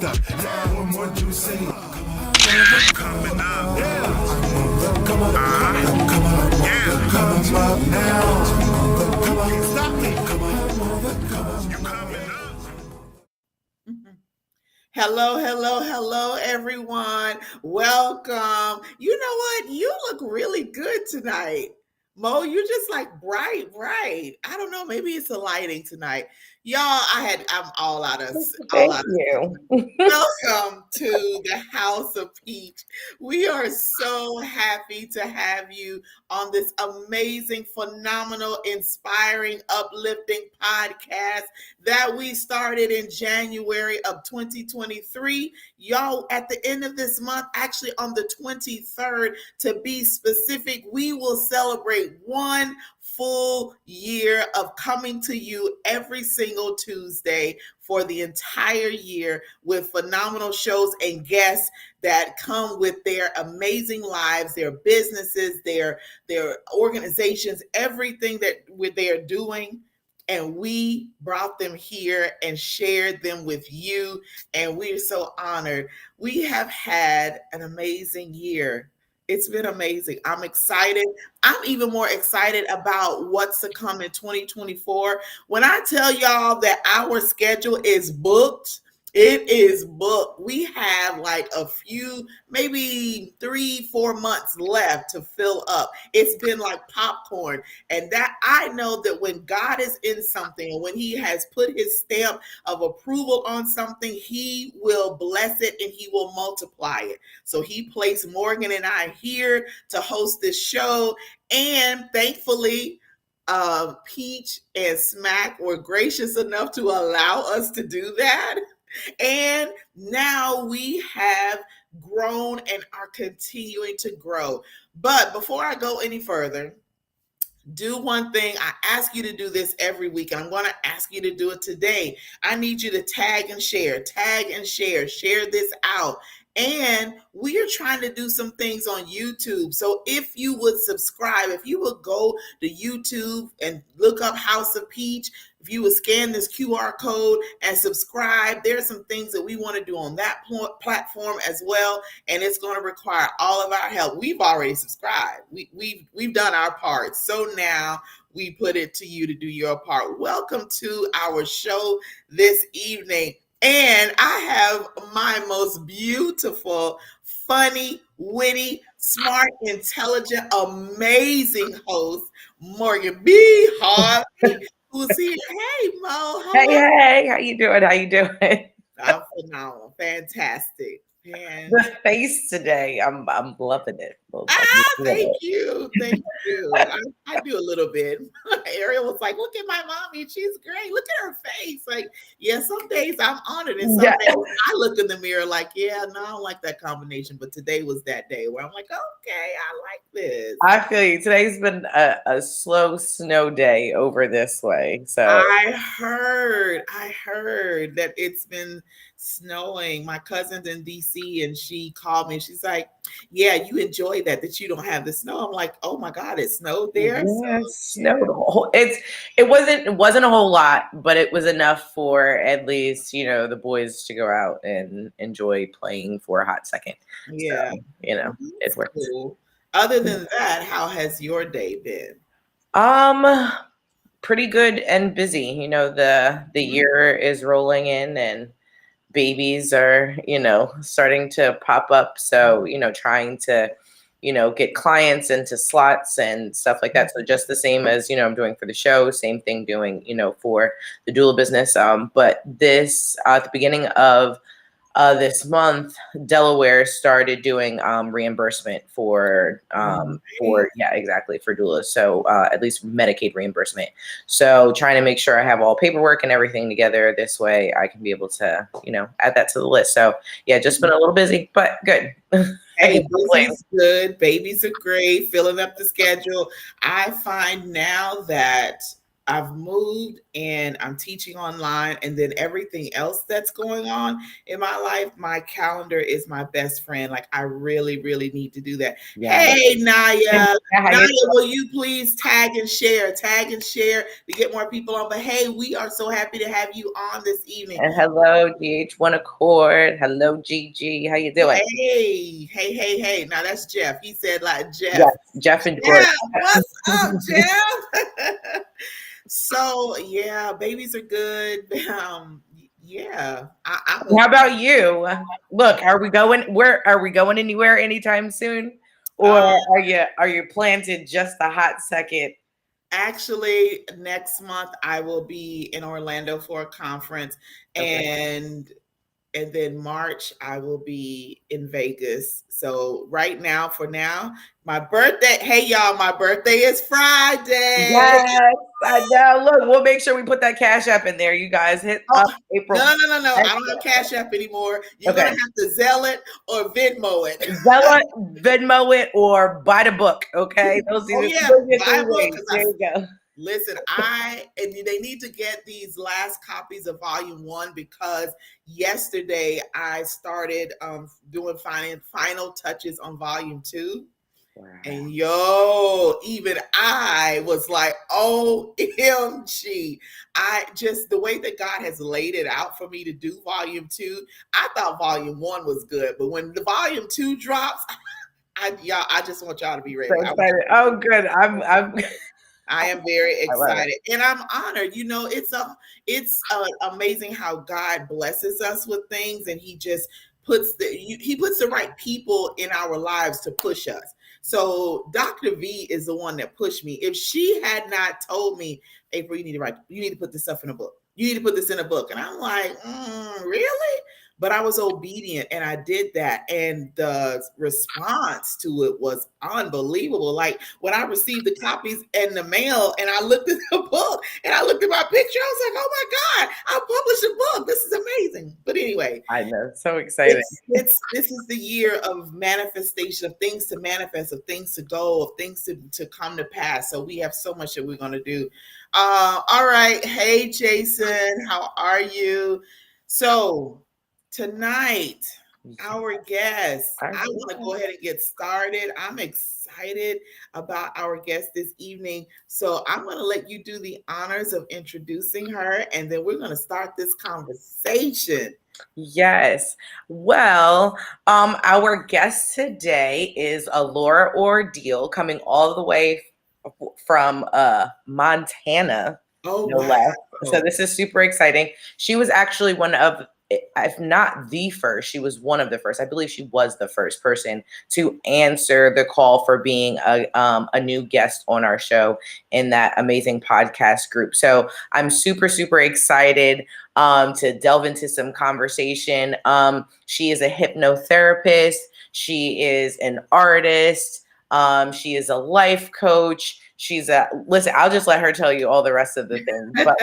stop. Yeah, what more do you say? Coming up. Yeah. Come on, yeah. Come up now. Come on, stop me. Come on, you coming up. Hello, everyone. Welcome. You know what? You look really good tonight. Mo, you just like bright. I don't know. Maybe it's the lighting tonight. Y'all, I'm all Thank out of you. Welcome to the House of Peach. We are so happy to have you on this amazing, phenomenal, inspiring, uplifting podcast that we started in January of 2023. Y'all, at the end of this month, actually on the 23rd, to be specific, we will celebrate one full year of coming to you every single Tuesday for the entire year with phenomenal shows and guests that come with their amazing lives, their businesses, their organizations, everything that they are doing. And we brought them here and shared them with you. And we're so honored. We have had an amazing year. It's been amazing. I'm excited. I'm even more excited about what's to come in 2024. When I tell y'all that our schedule is booked, it is booked. We have like a few, maybe 3-4 months left to fill up. It's been like popcorn. And that I know that when God is in something, and when He has put His stamp of approval on something, He will bless it and He will multiply it. So He placed Morgan and I here to host this show. And thankfully, Peach and Smack were gracious enough to allow us to do that. And now we have grown and are continuing to grow. But before I go any further, do one thing. I ask you to do this every week, and I'm going to ask you to do it today. I need you to tag and share this out. And we are trying to do some things on YouTube. So if you would subscribe, if you would go to YouTube and look up House of Peach, if you would scan this QR code and subscribe, there are some things that we want to do on that platform as well. And it's going to require all of our help. We've already subscribed. We've done our part. So now we put it to you to do your part. Welcome to our show this evening. And I have my most beautiful, funny, witty, smart, intelligent, amazing host, Morgan B. Harvey, who's here. Hey, Mo. Hello. Hey, how you doing? How you doing? I'm phenomenal. Fantastic. The face today, I'm loving it. Thank you. I do a little bit. Ariel was like, look at my mommy. She's great. Look at her face. Like, yeah, some days I'm honored. And some days I look in the mirror like, yeah, no, I don't like that combination. But today was that day where I'm like, okay, I like this. I feel you. Today's been a slow snow day over this way. So I heard that it's been snowing. My cousin's in DC and she called me. She's like, yeah, you enjoy that you don't have the snow. I'm like, oh my God, it snowed there. yeah, it snowed. It wasn't a whole lot, but it was enough for at least, the boys to go out and enjoy playing for a hot second. Yeah. So, it worked. Cool. Other than that, how has your day been? Pretty good and busy. The year is rolling in and babies are, starting to pop up. So, trying to, get clients into slots and stuff like that. So just the same as, I'm doing for the show, same thing doing, for the doula business. But this, at the beginning of this month, Delaware started doing reimbursement for doulas. So at least Medicaid reimbursement. So trying to make sure I have all paperwork and everything together. This way I can be able to, add that to the list. So yeah, just been a little busy, but good. Hey, busy's good. Babies are great. Filling up the schedule. I find now that I've moved and I'm teaching online, and then everything else that's going on in my life, my calendar is my best friend. Like I really, really need to do that. Yeah. Hey Naya. How you Naya, will you please tag and share to get more people on? But hey, we are so happy to have you on this evening. And hello, GH1 Accord. Hello, Gigi. How you doing? Hey. Now that's Jeff. He said like Jeff. Yes, Jeff and Court. Yeah, what's up, Jeff? So yeah, babies are good. Yeah. How about you? Look, are we going? Where are we going? Anywhere anytime soon, or are you planted just a hot second? Actually, next month I will be in Orlando for a conference, Okay. and then March I will be in Vegas. So right now, for now, my birthday. Hey y'all, my birthday is Friday. Yes, I know. Look, we'll make sure we put that cash app in there. You guys hit up Oh, April. no. I don't have Cash App anymore. You're Okay. gonna have to Zelle it or Venmo it. Zella, Venmo it, or buy the book. Okay, those are Yeah, the buy a three book. ways. There you go. Listen, and they need to get these last copies of Volume 1 because yesterday I started doing final touches on Volume 2. Wow. And even I was like, OMG. The way that God has laid it out for me to do Volume 2, I thought Volume 1 was good. But when the Volume 2 drops, I just want y'all to be ready. So excited. Oh, good. I am very I love it. excited, and I'm honored. It's amazing how God blesses us with things, and He just He puts the right people in our lives to push us. So Dr. V is the one that pushed me. If she had not told me, April, you need to put this stuff in a book. You need to put this in a book, and I'm like, really? But I was obedient and I did that. And the response to it was unbelievable. Like when I received the copies in the mail and I looked at the book and I looked at my picture, I was like, oh my God, I published a book. This is amazing. But anyway, I know. So excited. this is the year of manifestation, of things to manifest, of things to go, of things to come to pass. So we have so much that we're going to do. All right. Hey, Jason, how are you? So tonight, our guest, I want to go ahead and get started. I'm excited about our guest this evening. So I'm going to let you do the honors of introducing her, and then we're going to start this conversation. Yes. Well, our guest today is Laura Ordeal, coming all the way from Montana. Oh, no wow. less. So this is super exciting. She was actually one of, if not the first, she was one of the first. I believe she was the first person to answer the call for being a new guest on our show in that amazing podcast group. So I'm super, super excited to delve into some conversation. She is a hypnotherapist. She is an artist. She is a life coach. Listen, I'll just let her tell you all the rest of the things. But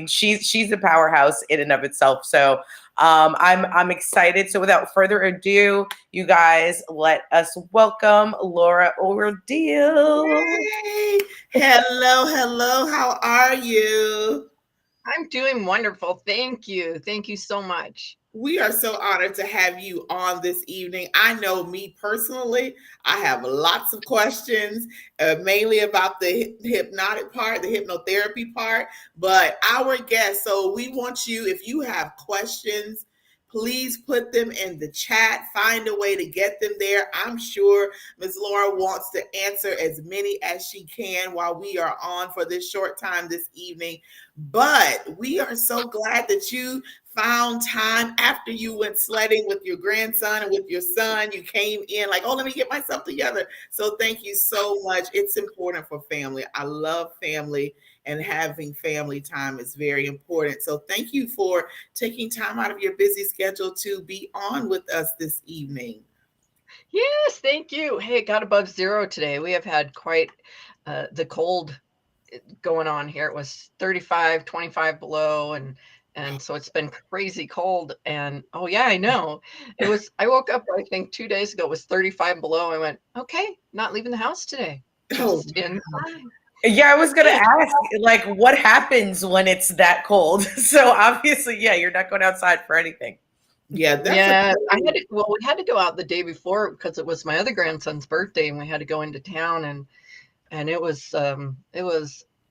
she's a powerhouse in and of itself. So I'm excited. So without further ado, you guys, let us welcome Laura Ordeal. Hey, hello. How are you? I'm doing wonderful. Thank you. Thank you so much. We are so honored to have you on this evening. I know me personally, I have lots of questions, mainly about the hypnotic part, the hypnotherapy part, but our guest, so we want you, if you have questions, please put them in the chat. Find a way to get them there. I'm sure Ms. Laura wants to answer as many as she can while we are on for this short time this evening. But we are so glad that you found time after you went sledding with your grandson and with your son. You came in like, oh, let me get myself together. So thank you so much. It's important for family. I love family, and having family time is very important. So thank you for taking time out of your busy schedule to be on with us this evening. Yes, thank you. Hey, it got above zero today. We have had quite the cold going on here. It was 35, 25 below, and so it's been crazy cold. And oh yeah, I know. I woke up, I think 2 days ago, it was 35 below. I went, okay, not leaving the house today. Just inside. Yeah, I was gonna ask, like, what happens when it's that cold? So obviously, yeah, you're not going outside for anything. Yeah, that's a Yeah, well, we had to go out the day before because it was my other grandson's birthday, and we had to go into town, and it was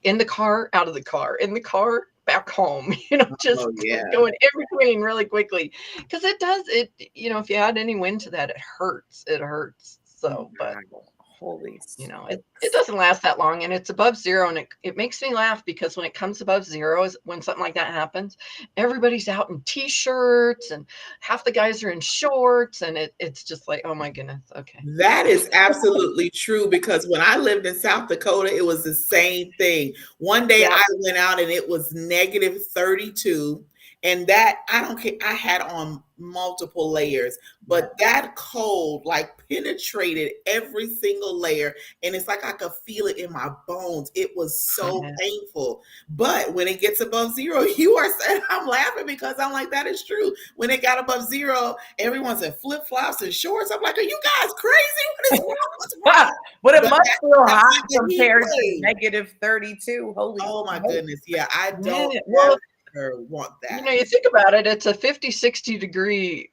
in the car, out of the car, in the car, back home, just oh yeah. going in between really quickly. Because if you add any wind to that, it hurts. It hurts. So, but Wow. Holy it doesn't last that long, and it's above zero, and it makes me laugh because when it comes above zero, when something like that happens, everybody's out in t-shirts and half the guys are in shorts, and it's just like, oh my goodness. Okay. That is absolutely true because when I lived in South Dakota, it was the same thing. One day Yeah. I went out and it was negative 32. And that I don't care, I had on multiple layers, but that cold like penetrated every single layer. And it's like I could feel it in my bones. It was so Yeah. painful. But when it gets above zero, you are saying, I'm laughing because I'm like, that is true. When it got above zero, everyone's in flip flops and shorts. I'm like, are you guys crazy? What is wrong? What's wrong? But it But must feel that's hot like the heat compared to wave. negative 32. Holy Oh my smoke. goodness. Yeah, I Yeah. don't Well, ever want that. you think about it, it's a 50, 60 degree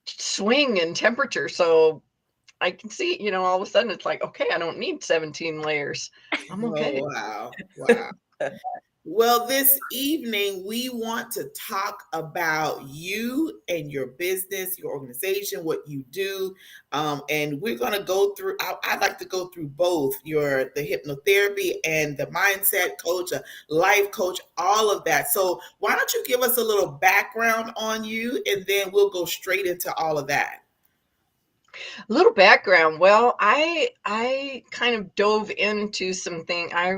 swing in temperature. So I can see, all of a sudden it's like, okay, I don't need 17 layers. I'm Oh, okay. wow. Wow. Well, this evening, we want to talk about you and your business, your organization, what you do. And we're going to go through, I'd like to go through both the hypnotherapy and the mindset coach, a life coach, all of that. So why don't you give us a little background on you and then we'll go straight into all of that. A little background. Well, I kind of dove into something. I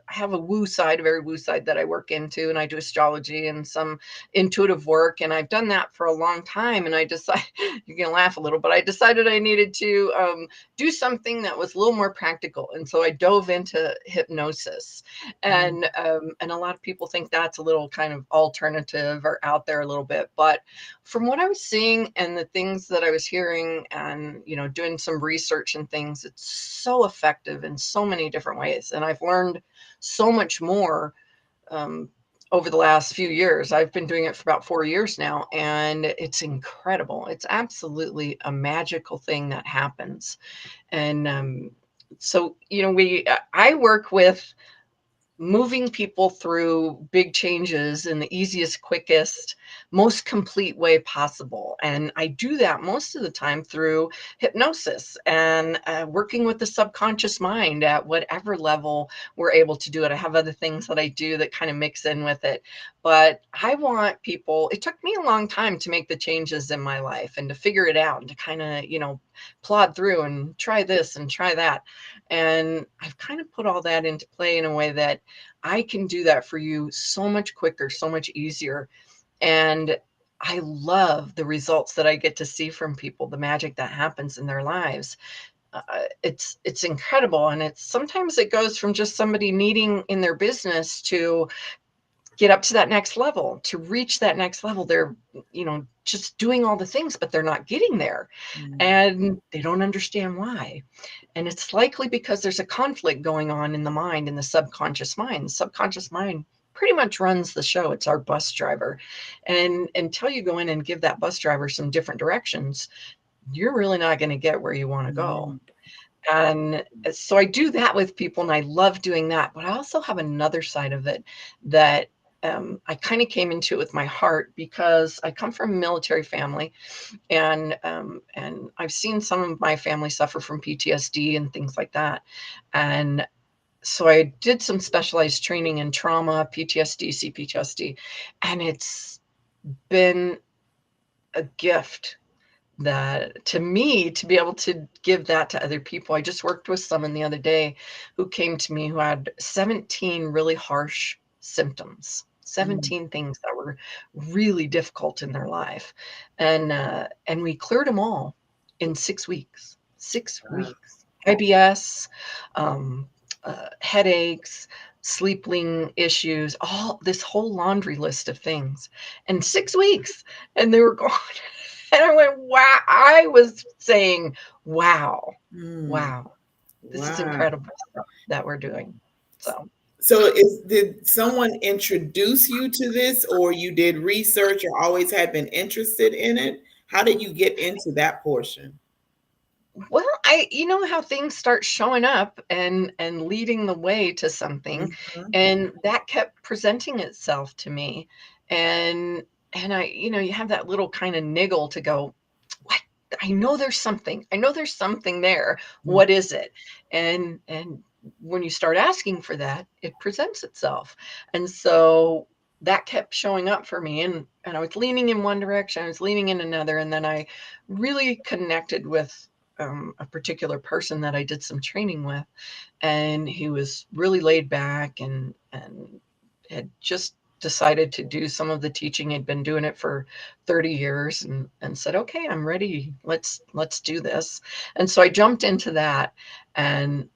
have a woo side, a very woo side that I work into, and I do astrology and some intuitive work, and I've done that for a long time. And I decided, you're gonna laugh a little, but I decided I needed to do something that was a little more practical, and so I dove into hypnosis. And a lot of people think that's a little kind of alternative or out there a little bit, but from what I was seeing and the things that I was hearing and, doing some research and things, it's so effective in so many different ways. And I've learned so much more um, over the last few years. I've been doing it for about 4 years now, and it's incredible. It's absolutely a magical thing that happens. And so, I work with moving people through big changes in the easiest, quickest, most complete way possible. And I do that most of the time through hypnosis and working with the subconscious mind at whatever level we're able to do it. I have other things that I do that kind of mix in with it. But I want people, it took me a long time to make the changes in my life and to figure it out and to kind of, plod through and try this and try that. And I've kind of put all that into play in a way that I can do that for you so much quicker, so much easier. And I love the results that I get to see from people, the magic that happens in their lives. It's incredible. And sometimes it goes from just somebody needing in their business to get up to that next level, to reach that next level. They're, just doing all the things, but they're not getting there. And they don't understand why. And it's likely because there's a conflict going on in the mind, in the subconscious mind. The subconscious mind pretty much runs the show. It's our bus driver. And until you go in and give that bus driver some different directions, you're really not going to get where you want to go. And so I do that with people, and I love doing that. But I also have another side of it that I kind of came into it with my heart because I come from a military family, and I've seen some of my family suffer from PTSD and things like that. And so I did some specialized training in trauma, PTSD, CPTSD, and it's been a gift that to me to be able to give that to other people. I just worked with someone the other day who came to me who had 17 really harsh symptoms, 17 things that were really difficult in their life. And we cleared them all in 6 weeks. 6 weeks. IBS, um, headaches, sleeping issues, all this whole laundry list of things in 6 weeks, and they were gone. And I went, wow. I was saying, wow, wow. This is Wow. incredible stuff that we're doing. So So did someone introduce you to this, or you did research or always had been interested in it? How did you get into that portion? well, you know how things start showing up and leading the way to something, Mhm. and that kept presenting itself to me, and I, you have that little kind of niggle to go, what? I know there's something. I know there's something there. Mm. What is it? And when you start asking for that, it presents itself. And so that kept showing up for me, and I was leaning in one direction, I was leaning in another, and then I really connected with a particular person that I did some training with, and he was really laid back and had just decided to do some of the teaching. He'd been doing it for 30 years, and said, okay, I'm ready. Let's do this. And so I jumped into that and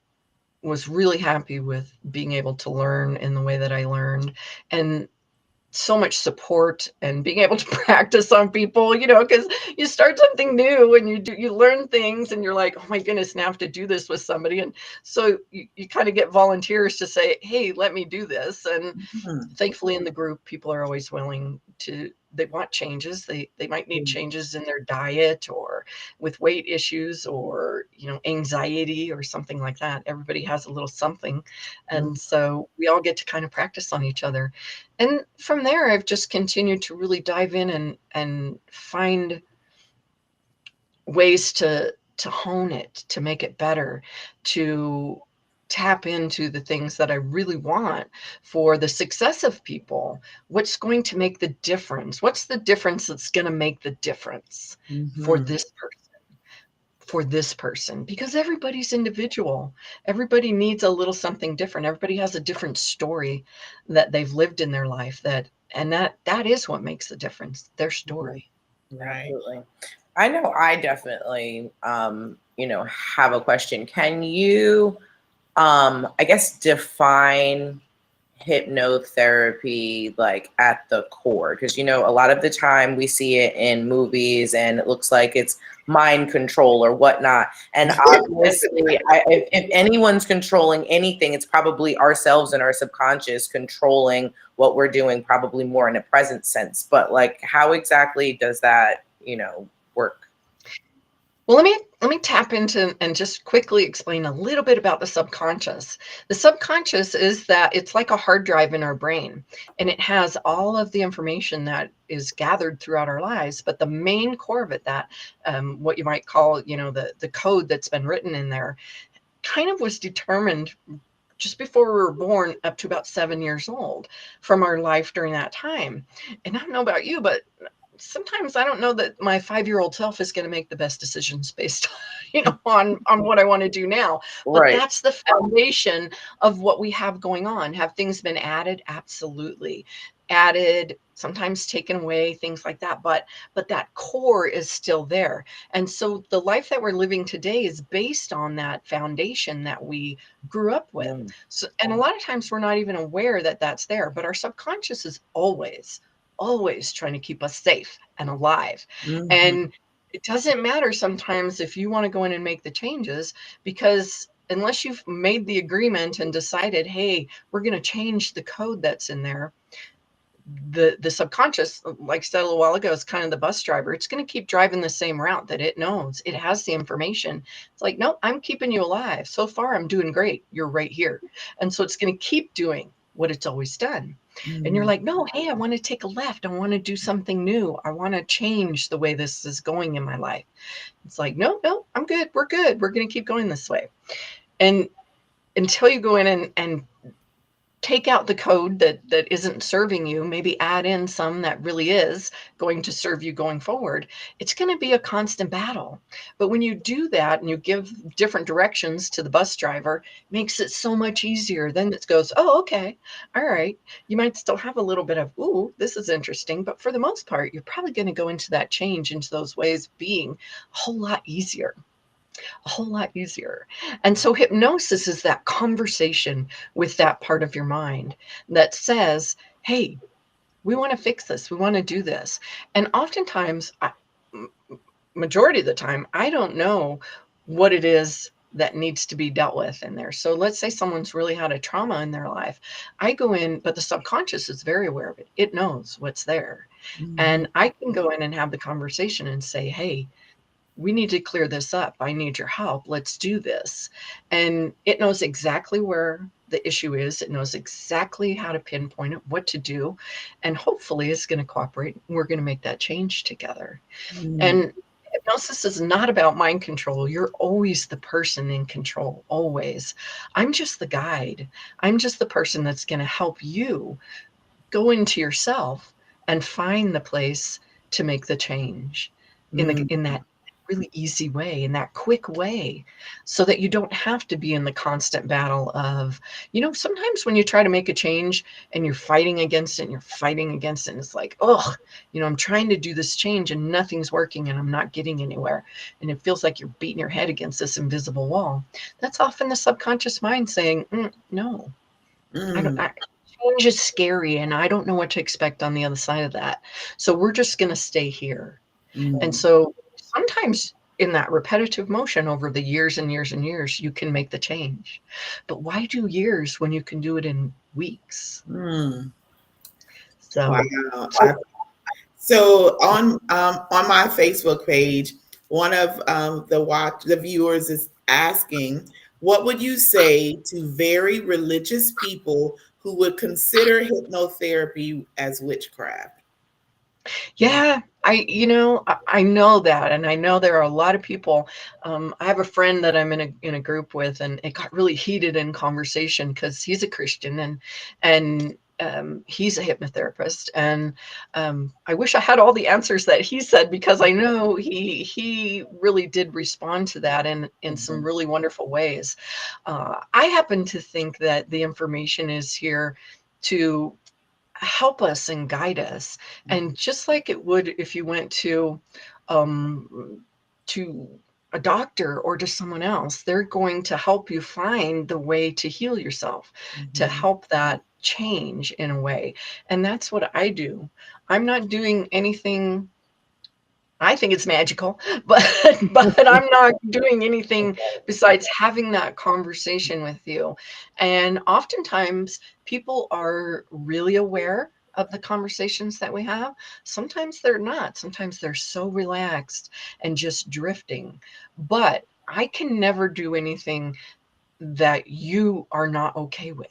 was really happy with being able to learn in the way that I learned, and so much support and being able to practice on people, because you start something new and you learn things and you're like, oh my goodness, now I have to do this with somebody. And so you kind of get volunteers to say, hey, let me do this. And Mhm. thankfully in the group, people are always willing to, they want changes. They might need Mm. changes in their diet or with weight issues or, anxiety or something like that. Everybody has a little something. Mm. And so we all get to kind of practice on each other. And from there, I've just continued to really dive in and find ways to hone it, to make it better, to tap into the things that I really want for the success of people. What's going to make the difference? What's the difference that's going to make the difference for Mhm. this person? For this person, because everybody's individual. Everybody needs a little something different. Everybody has a different story that they've lived in their life, that is what makes the difference, their Right. story. Right. Absolutely. I know I definitely, have a question. Can you, I guess, define hypnotherapy like at the core? Because a lot of the time we see it in movies and it looks like it's mind control or whatnot, and obviously if anyone's controlling anything, it's probably ourselves and our subconscious controlling what we're doing, probably more in a present sense. But like, how exactly does that work? Well, let me tap into and just quickly explain a little bit about the subconscious. The subconscious is that it's like a hard drive in our brain, and it has all of the information that is gathered throughout our lives. But the main core of it, that what you might call, the code that's been written in there, kind of was determined just before we were born up to about 7 years old from our life during that time. And I don't know about you, but sometimes I don't know that my 5-year-old self is going to make the best decisions based on what I want to do now. But Right. that's the foundation of what we have going on. Have things been added? Absolutely. Added, sometimes taken away, things like that. But that core is still there. And so the life that we're living today is based on that foundation that we grew up with. Mm. So, and a lot of times we're not even aware that that's there, but our subconscious is always trying to keep us safe and alive. Mhm. And it doesn't matter sometimes if you want to go in and make the changes, because unless you've made the agreement and decided, hey, we're going to change the code that's in there, the subconscious, like I said a little while ago, is kind of the bus driver. It's going to keep driving the same route that it knows. It has the information. It's like, no, I'm keeping you alive. So far, I'm doing great. You're right here. And so it's going to keep doing what it's always done. And you're Mhm. like, no, hey, I want to take a left. I want to do something new. I want to change the way this is going in my life. It's like, no, I'm good. We're good. We're going to keep going this way. And until you go in and take out the code that isn't serving you, maybe add in some that really is going to serve you going forward, it's going to be a constant battle. But when you do that and you give different directions to the bus driver, it makes it so much easier. Then it goes, oh, okay, all right. You might still have a little bit of, ooh, this is interesting, but for the most part, you're probably going to go into that change, into those ways of being a whole lot easier, a whole lot easier. And so hypnosis is that conversation with that part of your mind that says, hey, we want to fix this. We want to do this. And oftentimes, majority of the time, I don't know what it is that needs to be dealt with in there. So let's say someone's really had a trauma in their life. I go in, but the subconscious is very aware of it. It knows what's there. Mhm. And I can go in and have the conversation and say, hey, we need to clear this up. I need your help. Let's do this. And it knows exactly where the issue is. It knows exactly how to pinpoint it, what to do. And hopefully it's going to cooperate. We're going to make that change together. Mm. And hypnosis is not about mind control. You're always the person in control, always. I'm just the guide. I'm just the person that's going to help you go into yourself and find the place to make the change Mm. in that really easy way, in that quick way, so that you don't have to be in the constant battle of, sometimes when you try to make a change and you're fighting against it and you're fighting against it, and it's like, oh, I'm trying to do this change and nothing's working and I'm not getting anywhere. And it feels like you're beating your head against this invisible wall. That's often the subconscious mind saying, no, I don't. Mm. Change is scary, and I don't know what to expect on the other side of that. So we're just going to stay here. And Mm. so sometimes in that repetitive motion over the years and years and years, you can make the change. But why do years when you can do it in weeks? Mm. So, Wow. so So on my Facebook page, one of the viewers is asking, what would you say to very religious people who would consider hypnotherapy as witchcraft? yeah, I know that, and I know there are a lot of people. I have a friend that I'm in a group with, and it got really heated in conversation because he's a Christian and he's a hypnotherapist, and I wish I had all the answers that he said because I know he really did respond to that in some Mhm. really wonderful ways. I happen to think that the information is here to help us and guide us. And just like it would if you went um, to a doctor or to someone else, they're going to help you find the way to heal yourself, to Mhm. help that change in a way. And that's what I do. I'm not doing anything. I think it's magical, but but I'm not doing anything besides having that conversation with you. And oftentimes people are really aware of the conversations that we have. Sometimes they're not. Sometimes they're so relaxed and just drifting. But I can never do anything that you are not okay with.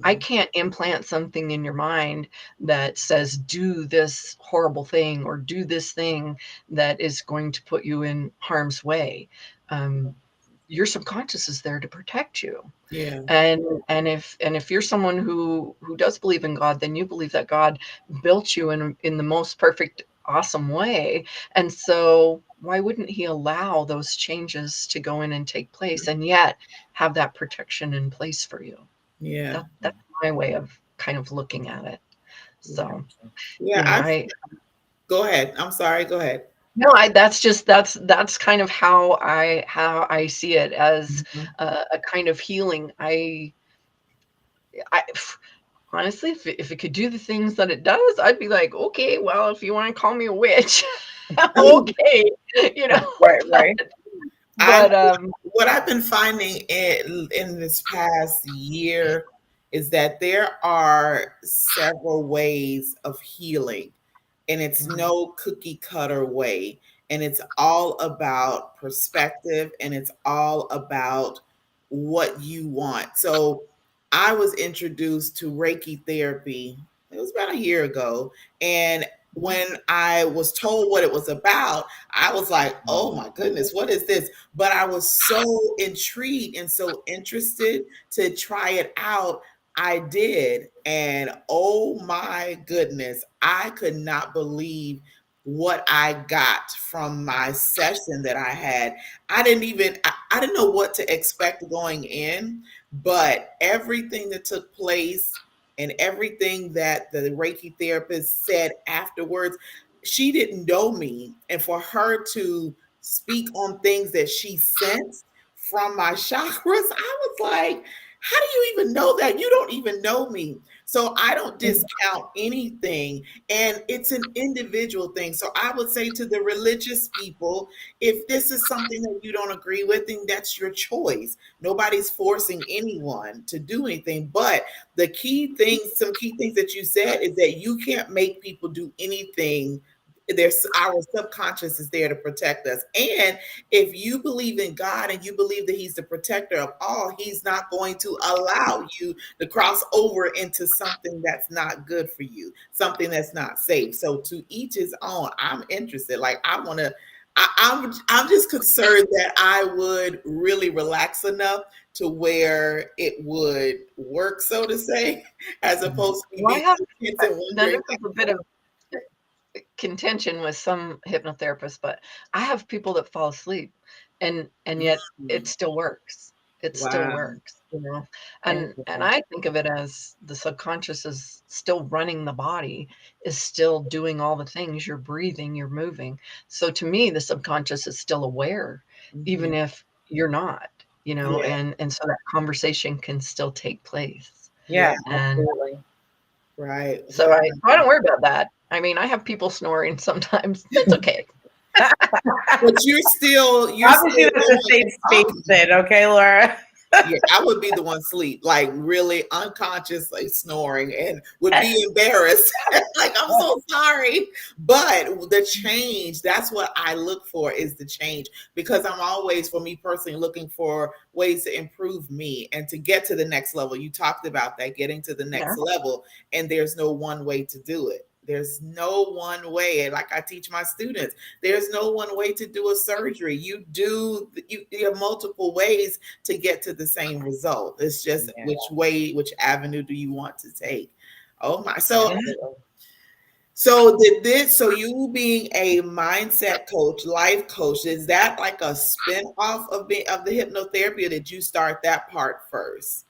I Mhm. can't implant something in your mind that says, do this horrible thing or do this thing that is going to put you in harm's way. Um, your subconscious is there to protect you. Yeah. And if you're someone who does believe in God, then you believe that God built you in the most perfect, awesome way. And so why wouldn't he allow those changes to go in and take place and yet have that protection in place for you? Yeah. That's my way of kind of looking at it. Yeah. So, Yeah. I I go ahead. I'm sorry. Go ahead. no, that's kind of how I see it as Mhm. a kind of healing. I honestly, if it could do the things that it does, I'd be like, okay, well, if you want to call me a witch, okay, you know, Right, but right. I but what I've been finding in this past year is that there are several ways of healing, and it's no cookie cutter way. And it's all about perspective and it's all about what you want. So I was introduced to Reiki therapy, it was about a year ago. And when I was told what it was about, I was like, oh my goodness, what is this? But I was so intrigued and so interested to try it out. I did. And oh my goodness, I could not believe what I got from my session that I had. I didn't know what to expect going in, but everything that took place and everything that the Reiki therapist said afterwards, she didn't know me. And for her to speak on things that she sensed from my chakras, I was like, how do you even know that? You don't even know me. So I don't discount anything, and it's an individual thing. So I would say to the religious people, if this is something that you don't agree with, then that's your choice. Nobody's forcing anyone to do anything. But the key things, some key things that you said is that you can't make people do anything. There's our subconscious is there to protect us. And if you believe in God and you believe that He's the protector of all, He's not going to allow you to cross over into something that's not good for you, something that's not safe. So to each his own. I'm interested. Like I want to. I'm just concerned that I would really relax enough to where it would work, so to say, as opposed to me Well, I being have intense and now this wondering. is a bit of contention with some hypnotherapists, but I have people that fall asleep and yet it still works. It still Wow. works, you know. And Interesting. I think of it as the subconscious is still running the body, is still doing all the things. You're breathing, you're moving. So to me, the subconscious is still aware, even if you're not, you know, Yeah, and so that conversation can still take place. Yeah, yeah, And absolutely. right. so Wow. I don't worry about that. I mean, I have people snoring sometimes. It's okay. But you're Obviously, still that's a going safe and space talking. then, okay, Laura? Yeah, I would be the one sleep, like really unconsciously snoring and would be embarrassed. Like, I'm so sorry. But the change, that's what I look for is the change because I'm always, for me personally, looking for ways to improve me and to get to the next level. You talked about that, getting to the Yeah. next level, and there's no one way to do it. There's no one way. And like I teach my students, there's no one way to do a surgery. You have multiple ways to get to the same result. It's just Yeah, which avenue do you want to take? Oh my. absolutely. So you being a mindset coach, life coach, is that like a spin-off of the hypnotherapy, or did you start that part first?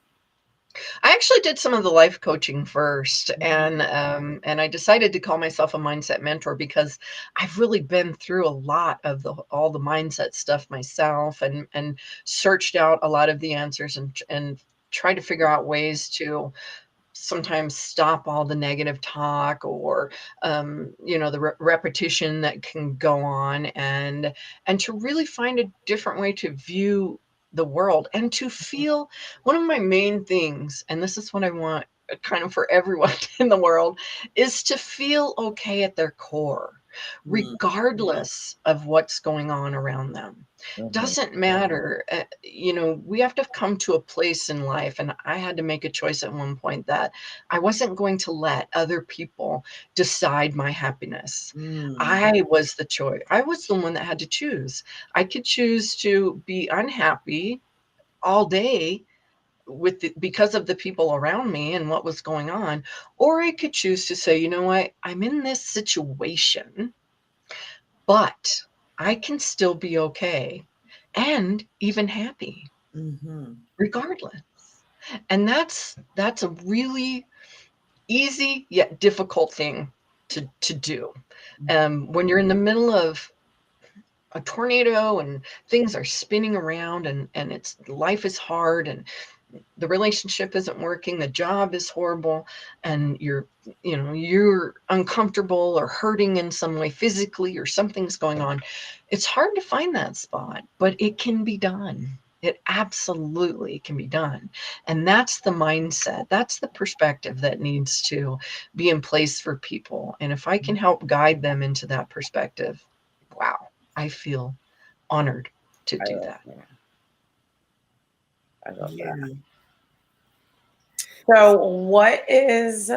I actually did some of the life coaching first, and I decided to call myself a mindset mentor because I've really been through a lot of all the mindset stuff myself, and searched out a lot of the answers and tried to figure out ways to sometimes stop all the negative talk or you know, the repetition that can go on, and to really find a different way to view the world and to feel. One of my main things, and this is what I want kind of for everyone in the world, is to feel okay at their core, Mm, regardless of what's going on around them. Mhm. Doesn't matter. You know, we have to come to a place in life, and I had to make a choice at one point that I wasn't going to let other people decide my happiness. mm, I was the choice. I was the one that had to choose. I could choose to be unhappy all day because of the people around me and what was going on, or I could choose to say, you know what, I'm in this situation, but I can still be okay and even happy mhm, regardless. And that's a really easy yet difficult thing to do. When you're in the middle of a tornado and things are spinning around, and it's life is hard, and the relationship isn't working, the job is horrible, and you're uncomfortable or hurting in some way physically, or something's going on. It's hard to find that spot, but it can be done. It absolutely can be done. And that's the mindset, that's the perspective that needs to be in place for people. And if I can help guide them into that perspective, wow, I feel honored to I do love that. that. I love that. yeah. So, what is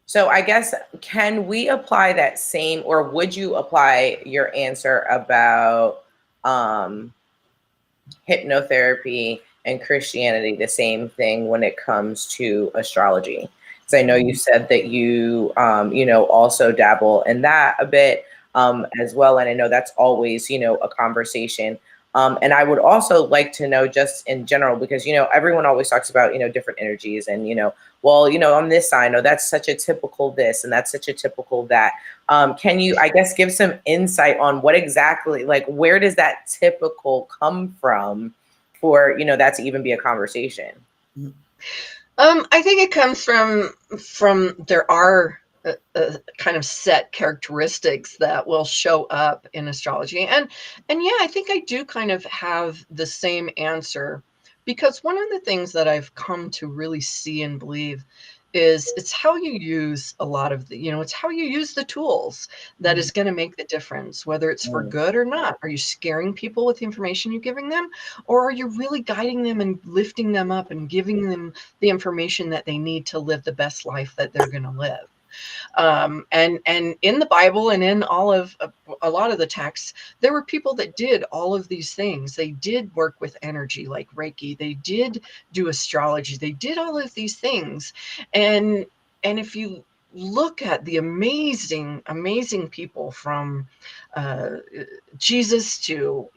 so? I guess can we apply that same, or would you apply your answer about um, hypnotherapy and Christianity the same thing when it comes to astrology? Because I know you said that you also dabble in that a bit as well, and I know that's always a conversation. And I would also like to know just in general, because everyone always talks about different energies, and well, on this side, no, that's such a typical this, and that's such a typical that. Can you, I guess, give some insight on what exactly, like, where does that typical come from for that to even be a conversation? I think it comes from there are kind of set characteristics that will show up in astrology, and yeah, I think I do kind of have the same answer, because one of the things that I've come to really see and believe is it's how you use a lot of the, it's how you use the tools that is going to make the difference, whether it's for good or not. Are you scaring people with the information you're giving them, or are you really guiding them and lifting them up and giving them the information that they need to live the best life that they're going to live? And in the Bible and in all of a lot of the texts, there were people that did all of these things. They did work with energy like Reiki. They did do astrology. They did all of these things. And if you look at the amazing people from uh, Jesus to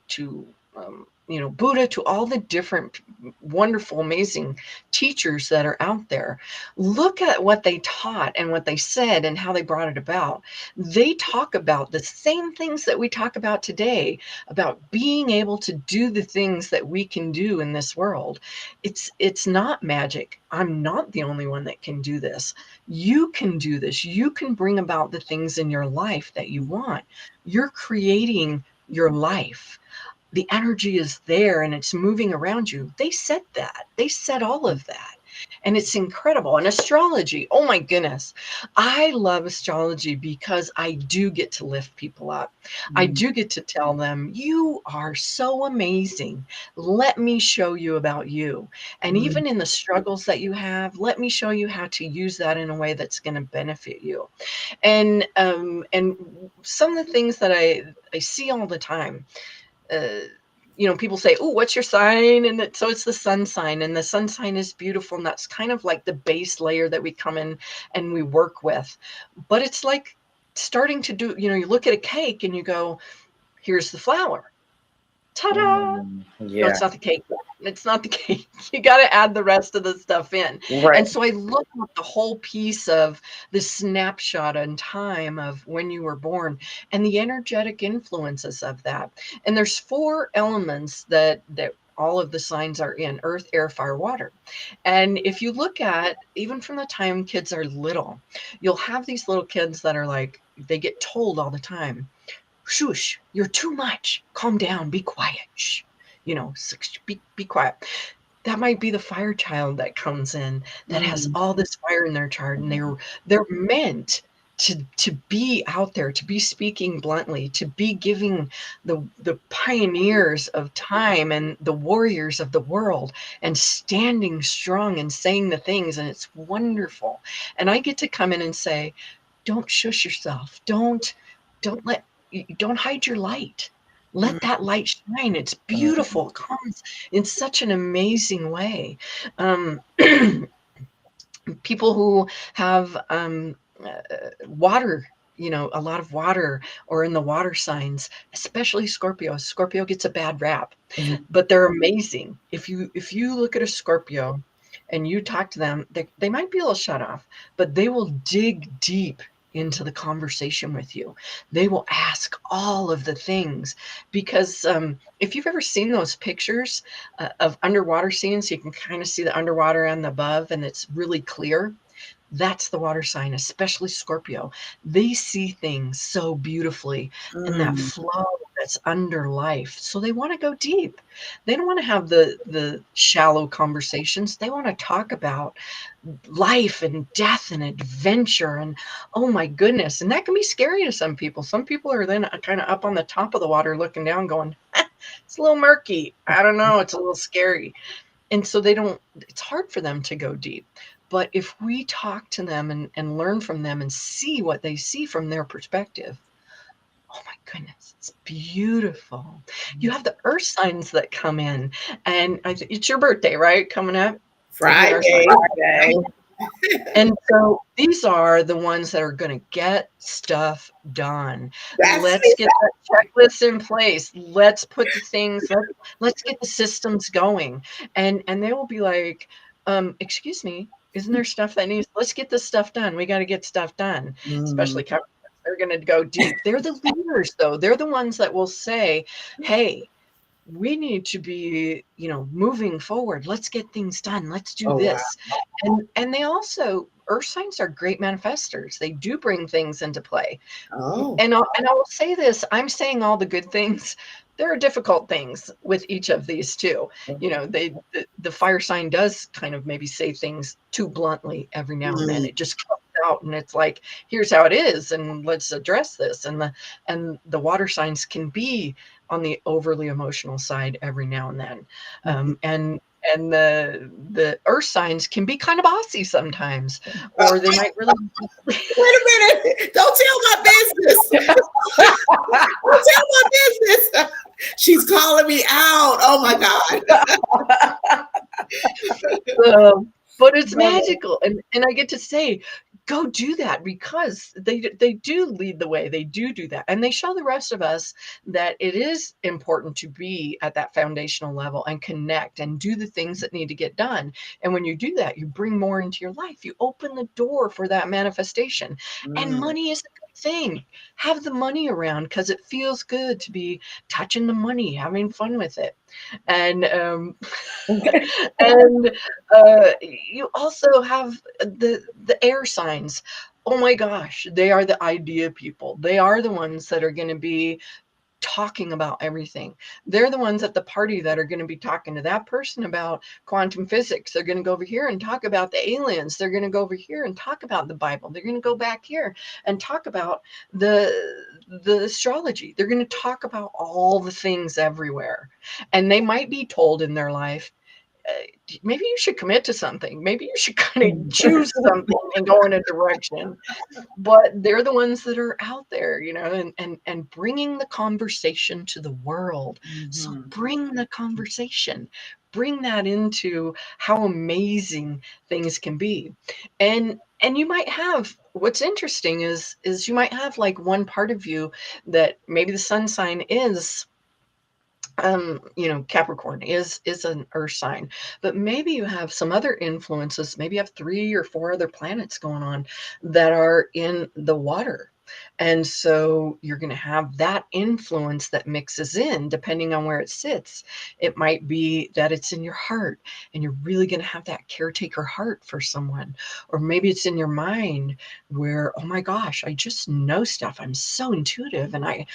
Buddha, to all the different wonderful, amazing teachers that are out there. Look at what they taught and what they said and how they brought it about. They talk about the same things that we talk about today, about being able to do the things that we can do in this world. It's not magic. I'm not the only one that can do this. You can do this. You can bring about the things in your life that you want. You're creating your life. The energy is there and it's moving around you. They said that. They said all of that. And it's incredible. And astrology, oh my goodness. I love astrology because I do get to lift people up. I do get to tell them, you are so amazing. Let me show you about you. And even in the struggles that you have, let me show you how to use that in a way that's going to benefit you. And some of the things that I see all the time, people say, oh, what's your sign? And so it's the sun sign, and the sun sign is beautiful. And that's kind of like the base layer that we come in and we work with. But it's like starting to do, you look at a cake and you go, here's the flour. Ta-da! No, Yeah. it's not the cake. It's not the cake. You got to add the rest of the stuff in. Right. And so I look at the whole piece of the snapshot in time of when you were born and the energetic influences of that. And there's 4 elements that all of the signs are in: earth, air, fire, water. And if you look at, even from the time kids are little, you'll have these little kids that are like, they get told all the time, shush, you're too much. Calm down. Be quiet. Shh. Be quiet. That might be the fire child that comes in that has all this fire in their chart, and they're meant to be out there, to be speaking bluntly, to be giving the pioneers of time and the warriors of the world and standing strong and saying the things, and it's wonderful. And I get to come in and say, don't shush yourself. Don't hide your light. Let that light shine. It's beautiful. It comes in such an amazing way. People who have water, a lot of water, or in the water signs, especially Scorpio. Scorpio gets a bad rap, but they're amazing. If you look at a Scorpio and you talk to them, they might be a little shut off, but they will dig deep into the conversation with you. They will ask all of the things, because if you've ever seen those pictures of underwater scenes, you can kind of see the underwater and the above, and it's really clear. That's the water sign, especially Scorpio. They see things so beautifully in that flow that's under life. So they want to go deep. They don't want to have the shallow conversations. They want to talk about life and death and adventure, and oh my goodness. And that can be scary to some people. Some people are then kind of up on the top of the water looking down going, it's a little murky. I don't know. It's a little scary. And so it's hard for them to go deep. But if we talk to them and learn from them and see what they see from their perspective, oh my goodness, it's beautiful. You have the earth signs that come in, and it's your birthday, right? Coming up? Friday. And so these are the ones that are going to get stuff done. Let's get that checklist in place. Let's put the things, let's get the systems going. And they will be like, excuse me, isn't there stuff that let's get this stuff done. We got to get stuff done, especially they're going to go deep. They're the leaders, though. They're the ones that will say, hey, we need to be, moving forward. Let's get things done. Let's do Oh, wow. this. And they also, earth signs are great manifestors. They do bring things into play. Oh. And I will say this, I'm saying all the good things. There are difficult things with each of these too. The fire sign does kind of maybe say things too bluntly every now and then. Mm. It just comes out and it's like, here's how it is, and let's address this. And the water signs can be on the overly emotional side every now and then. And the earth signs can be kind of bossy sometimes, or they might really Wait a minute. Don't tell my business. Don't tell my business. She's calling me out. Oh my God. but it's magical, and I get to say, go do that, because they do lead the way. They do that, and they show the rest of us that it is important to be at that foundational level and connect and do the things that need to get done. And when you do that, you bring more into your life. You open the door for that manifestation. And money is a good thing. Have the money around, because it feels good to be touching the money, having fun with it. And and you also have the air signs. Oh my gosh, they are the idea people. They are the ones that are going to be talking about everything. They're the ones at the party that are going to be talking to that person about quantum physics. They're going to go over here and talk about the aliens. They're going to go over here and talk about the Bible. They're going to go back here and talk about the astrology. They're going to talk about all the things everywhere. And they might be told in their life, maybe you should commit to something. Maybe you should kind of choose something and go in a direction. But they're the ones that are out there, and bringing the conversation to the world. So bring the conversation, bring that into how amazing things can be. And you might have, what's interesting is you might have like one part of you that maybe the sun sign is Capricorn is an earth sign, but maybe you have some other influences. Maybe you have 3 or 4 other planets going on that are in the water. And so you're going to have that influence that mixes in depending on where it sits. It might be that it's in your heart and you're really going to have that caretaker heart for someone. Or maybe it's in your mind where, oh my gosh, I just know stuff. I'm so intuitive, and I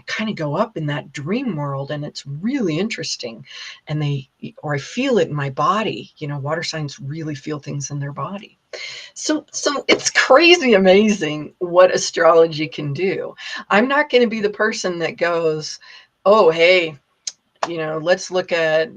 kind of go up in that dream world, and it's really interesting. And I feel it in my body. Water signs really feel things in their body. So it's crazy amazing what astrology can do. I'm not going to be the person that goes, oh, hey, let's look at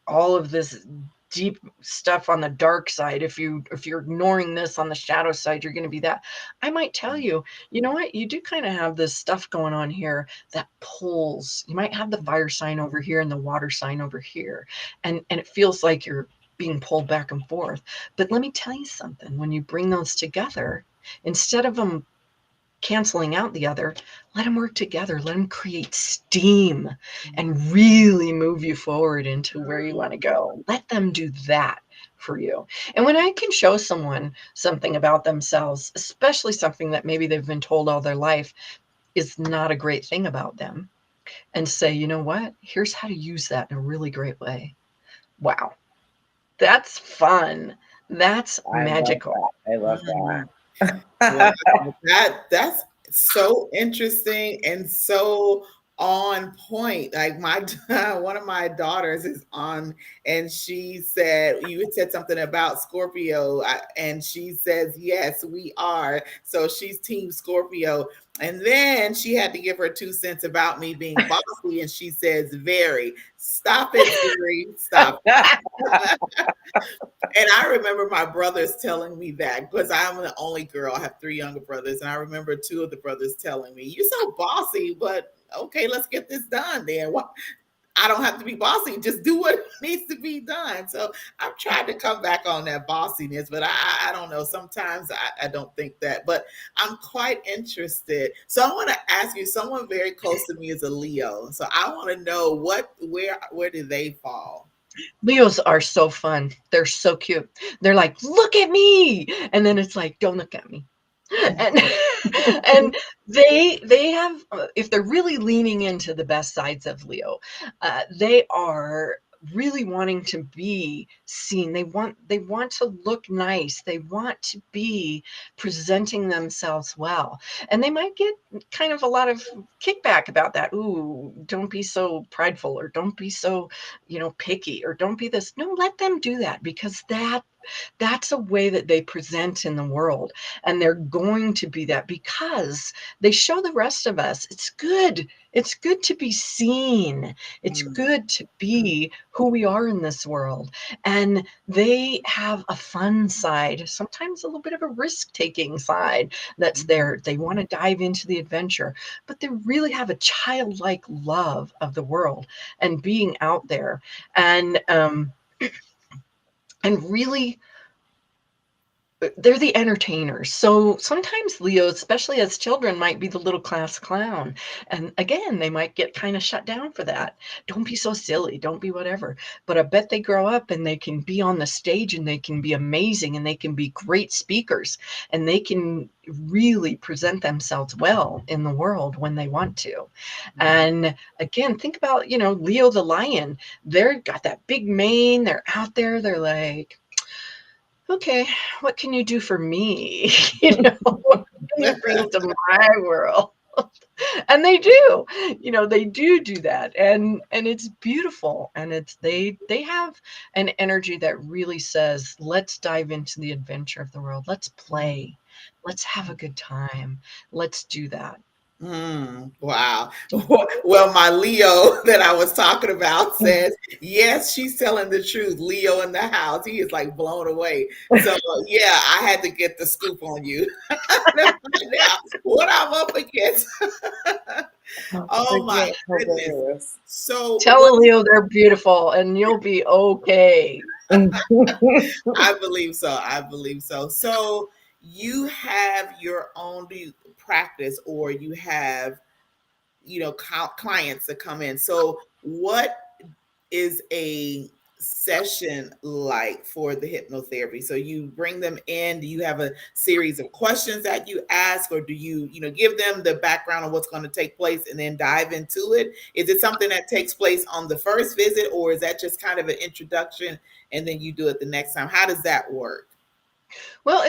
all of this deep stuff on the dark side. If you're ignoring this on the shadow side, you're going to be that. I might tell you, you know what, you do kind of have this stuff going on here that pulls. You might have the fire sign over here and the water sign over here, and it feels like you're being pulled back and forth. But let me tell you something, when you bring those together, instead of them canceling out the other, let them work together. Let them create steam and really move you forward into where you want to go. Let them do that for you. And when I can show someone something about themselves, especially something that maybe they've been told all their life is not a great thing about them, and say, you know what, here's how to use that in a really great way. Wow. That's fun. That's magical. I love that. Wow, that's so interesting and so on point. Like my one of my daughters is on, and she said you had said something about Scorpio, and she says yes, we are. So she's Team Scorpio. And then she had to give her 2 cents about me being bossy, and she says, "Very, stop it, Very, stop." And I remember my brothers telling me that, because I'm the only girl. I have 3 younger brothers, and I remember 2 of the brothers telling me, "You're so bossy, but okay, let's get this done then. What? I don't have to be bossy. Just do what needs to be done." So I've tried to come back on that bossiness, but I don't know. Sometimes I don't think that, but I'm quite interested. So I want to ask you, someone very close to me is a Leo. So I want to know where do they fall? Leos are so fun. They're so cute. They're like, look at me. And then it's like, don't look at me. and and they have if they're really leaning into the best sides of Leo, they are really wanting to be seen. They want to look nice. They want to be presenting themselves well, and they might get kind of a lot of kickback about that. Ooh, don't be so prideful, or don't be so, picky, or don't be this. No, let them do that, because that's a way that they present in the world, and they're going to be that because they show the rest of us it's good to be seen. It's Mm, good to be who we are in this world. And they have a fun side, sometimes a little bit of a risk-taking side that's mm, there. They want to dive into the adventure, but they really have a childlike love of the world and being out there, and really they're the entertainers. So sometimes Leos, especially as children, might be the little class clown. And again, they might get kind of shut down for that. Don't be so silly. Don't be whatever. But I bet they grow up and they can be on the stage and they can be amazing and they can be great speakers and they can really present themselves well in the world when they want to. mm. And again, think about, Leo the lion. They're got that big mane. They're out there. They're like, okay, what can you do for me? What can you bring to my world? And they do, they do that. And it's beautiful. And they have an energy that really says, let's dive into the adventure of the world. Let's play. Let's have a good time. Let's do that. Wow. Well, my Leo that I was talking about says, yes, she's telling the truth. Leo in the house. He is like blown away. So, yeah, I had to get the scoop on you. Now, what I'm up against. Oh, my goodness. Hilarious. So, Tell a Leo they're beautiful and you'll be okay. I believe so. I believe so. So, you have your own practice, or you have clients that come in. So what is a session like for the hypnotherapy? So you bring them in, do you have a series of questions that you ask, or do you give them the background of what's going to take place and then dive into it? Is it something that takes place on the first visit, or is that just kind of an introduction and then you do it the next time? How does that work? Well,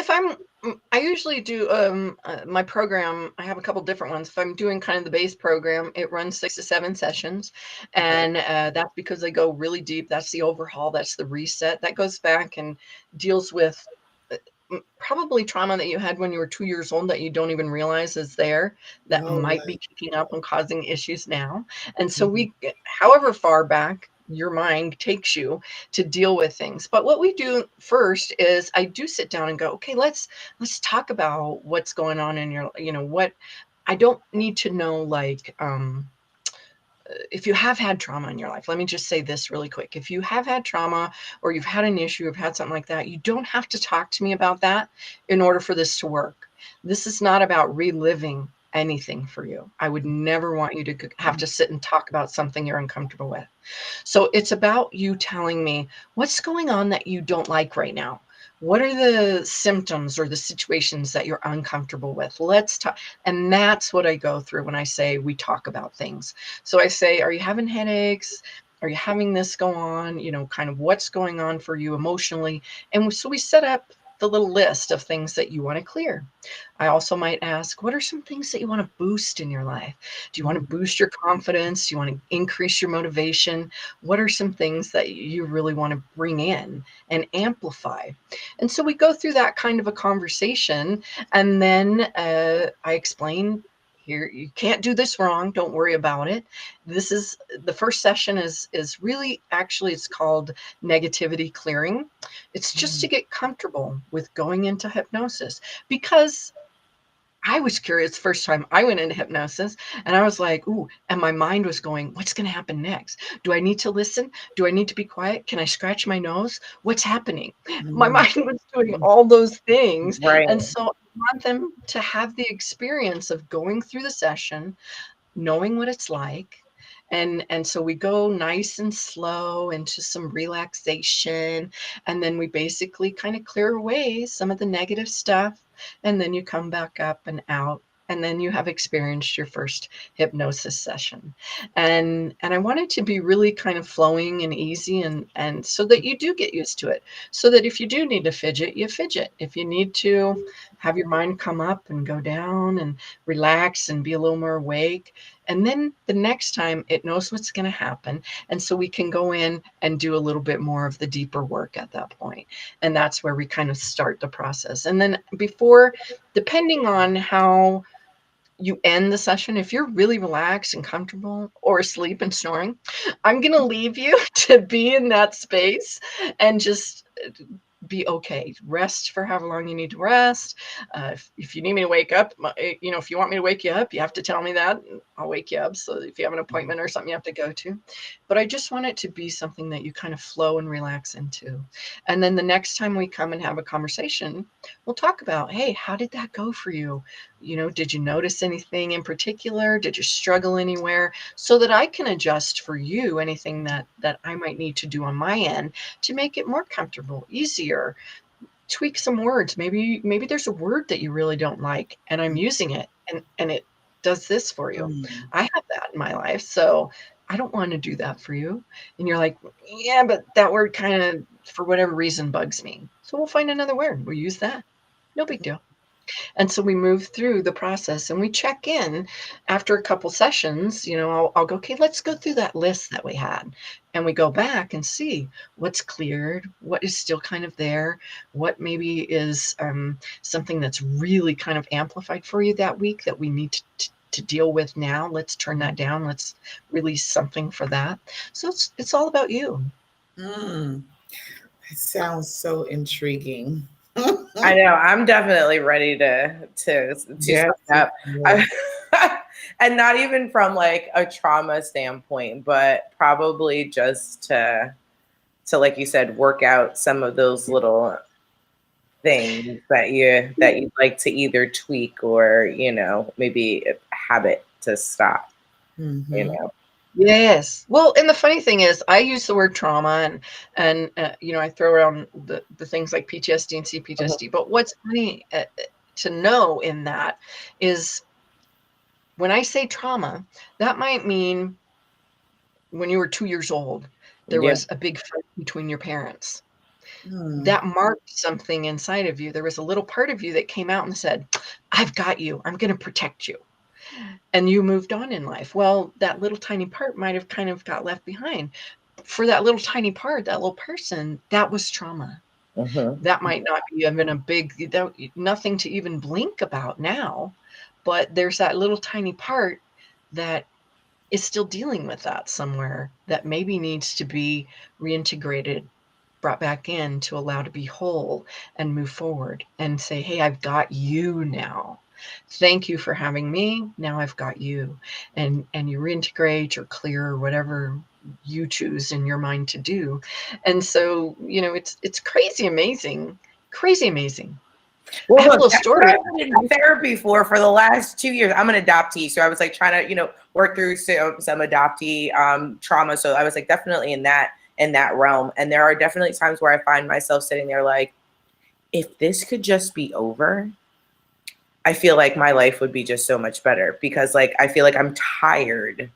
I usually do my program. I have a couple different ones. If I'm doing kind of the base program, it runs 6 to 7 sessions, Okay. and that's because they go really deep. That's the overhaul. That's the reset. That goes back and deals with probably trauma that you had when you were 2 years old that you don't even realize is there, that Oh, might be right. kicking up and causing issues now. And so Mhm. however far back your mind takes you to deal with things. But what we do first is I do sit down and go, okay, let's talk about what's going on in your, what I don't need to know, like, if you have had trauma in your life, let me just say this really quick. If you have had trauma or you've had an issue, you've had something like that, you don't have to talk to me about that in order for this to work. This is not about reliving anything for you. I would never want you to have to sit and talk about something you're uncomfortable with. So it's about you telling me what's going on that you don't like right now. What are the symptoms or the situations that you're uncomfortable with? Let's talk. And that's what I go through when I say we talk about things. So I say, are you having headaches? Are you having this go on? Kind of what's going on for you emotionally? And so we set up the little list of things that you want to clear. I also might ask, what are some things that you want to boost in your life? Do you want to Mhm. boost your confidence? Do you want to increase your motivation? What are some things that you really want to bring in and amplify? And so we go through that kind of a conversation, and then I explain, here, you can't do this wrong. Don't worry about it. This is the first session is really, actually, it's called negativity clearing. It's just to Mhm. get comfortable with going into hypnosis, because I was curious first time I went into hypnosis, and I was like, ooh, and my mind was going, what's going to happen next? Do I need to listen? Do I need to be quiet? Can I scratch my nose? What's happening? My Mhm. mind was doing all those things. Right. And so I want them to have the experience of going through the session, knowing what it's like. And so we go nice and slow into some relaxation, and then we basically kind of clear away some of the negative stuff. and then you come back up and out, and then you have experienced your first hypnosis session. And I want it to be really kind of flowing and easy, and so that you do get used to it. So that if you do need to fidget, you fidget. If you need to have your mind come up and go down and relax and be a little more awake, and then the next time it knows what's going to happen. And so we can go in and do a little bit more of the deeper work at that point. And that's where we kind of start the process. And then before, depending on how you end the session, if you're really relaxed and comfortable or asleep and snoring, I'm going to leave you to be in that space and just be okay. Rest for however long you need to rest. If you need me to wake up, if you want me to wake you up, you have to tell me that. I'll wake you up. So if you have an appointment or something you have to go to. But I just want it to be something that you kind of flow and relax into. And then the next time we come and have a conversation, we'll talk about, hey, how did that go for you? Did you notice anything in particular? Did you struggle anywhere? So that I can adjust for you anything that I might need to do on my end to make it more comfortable, easier, tweak some words. Maybe there's a word that you really don't like and I'm using it and it does this for you. Mm. I have that in my life. So I don't want to do that for you. And you're like, yeah, but that word kind of, for whatever reason, bugs me. So we'll find another word. We'll use that. No big deal. And so we move through the process and we check in after a couple sessions. I'll go, okay, let's go through that list that we had. And we go back and see what's cleared, what is still kind of there, what maybe is something that's really kind of amplified for you that week that we need to deal with now. Let's turn that down. Let's release something for that. So it's all about you. Mm. That sounds so intriguing. I know. I'm definitely ready to Yes, sign up. And not even from like a trauma standpoint, but probably just to like you said, work out some of those little things that you'd like to either tweak or maybe habit to stop. Mhm. Yes. Well, and the funny thing is, I use the word trauma, and I throw around the things like PTSD and CPTSD. But what's funny to know in that is when I say trauma, that might mean when you were 2 years old, there Yeah. was a big fight between your parents. Mm. That marked something inside of you. There was a little part of you that came out and said, I've got you. I'm going to protect you. And you moved on in life. Well, that little tiny part might have kind of got left behind. For that little tiny part, that little person, that was trauma. Mm-hmm. That might not be even a big, nothing to even blink about now, but there's that little tiny part that is still dealing with that somewhere that maybe needs to be reintegrated, brought back in to allow to be whole and move forward and say, hey, I've got you now. Thank you for having me. Now I've got you. And you reintegrate or clear or whatever you choose in your mind to do. And so, it's crazy amazing. Crazy amazing. I Well, have a look, little that's what story. I've been in therapy for the last 2 years. I'm an adoptee, so I was like trying to, work through some adoptee trauma. So I was like definitely in that realm. And there are definitely times where I find myself sitting there like, if this could just be over, I feel like my life would be just so much better because like I feel like I'm tired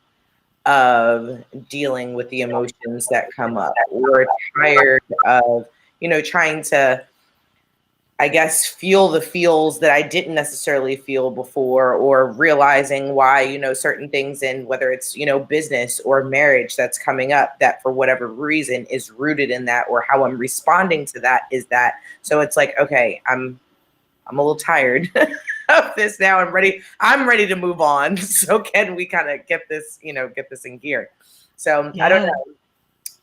of dealing with the emotions that come up or tired of, trying to I guess feel the feels that I didn't necessarily feel before or realizing why, certain things in whether it's, business or marriage that's coming up that for whatever reason is rooted in that or how I'm responding to that is that. So it's like, okay, I'm a little tired of this now. I'm ready to move on. So can we kind of get this in gear? So I don't Yeah. know.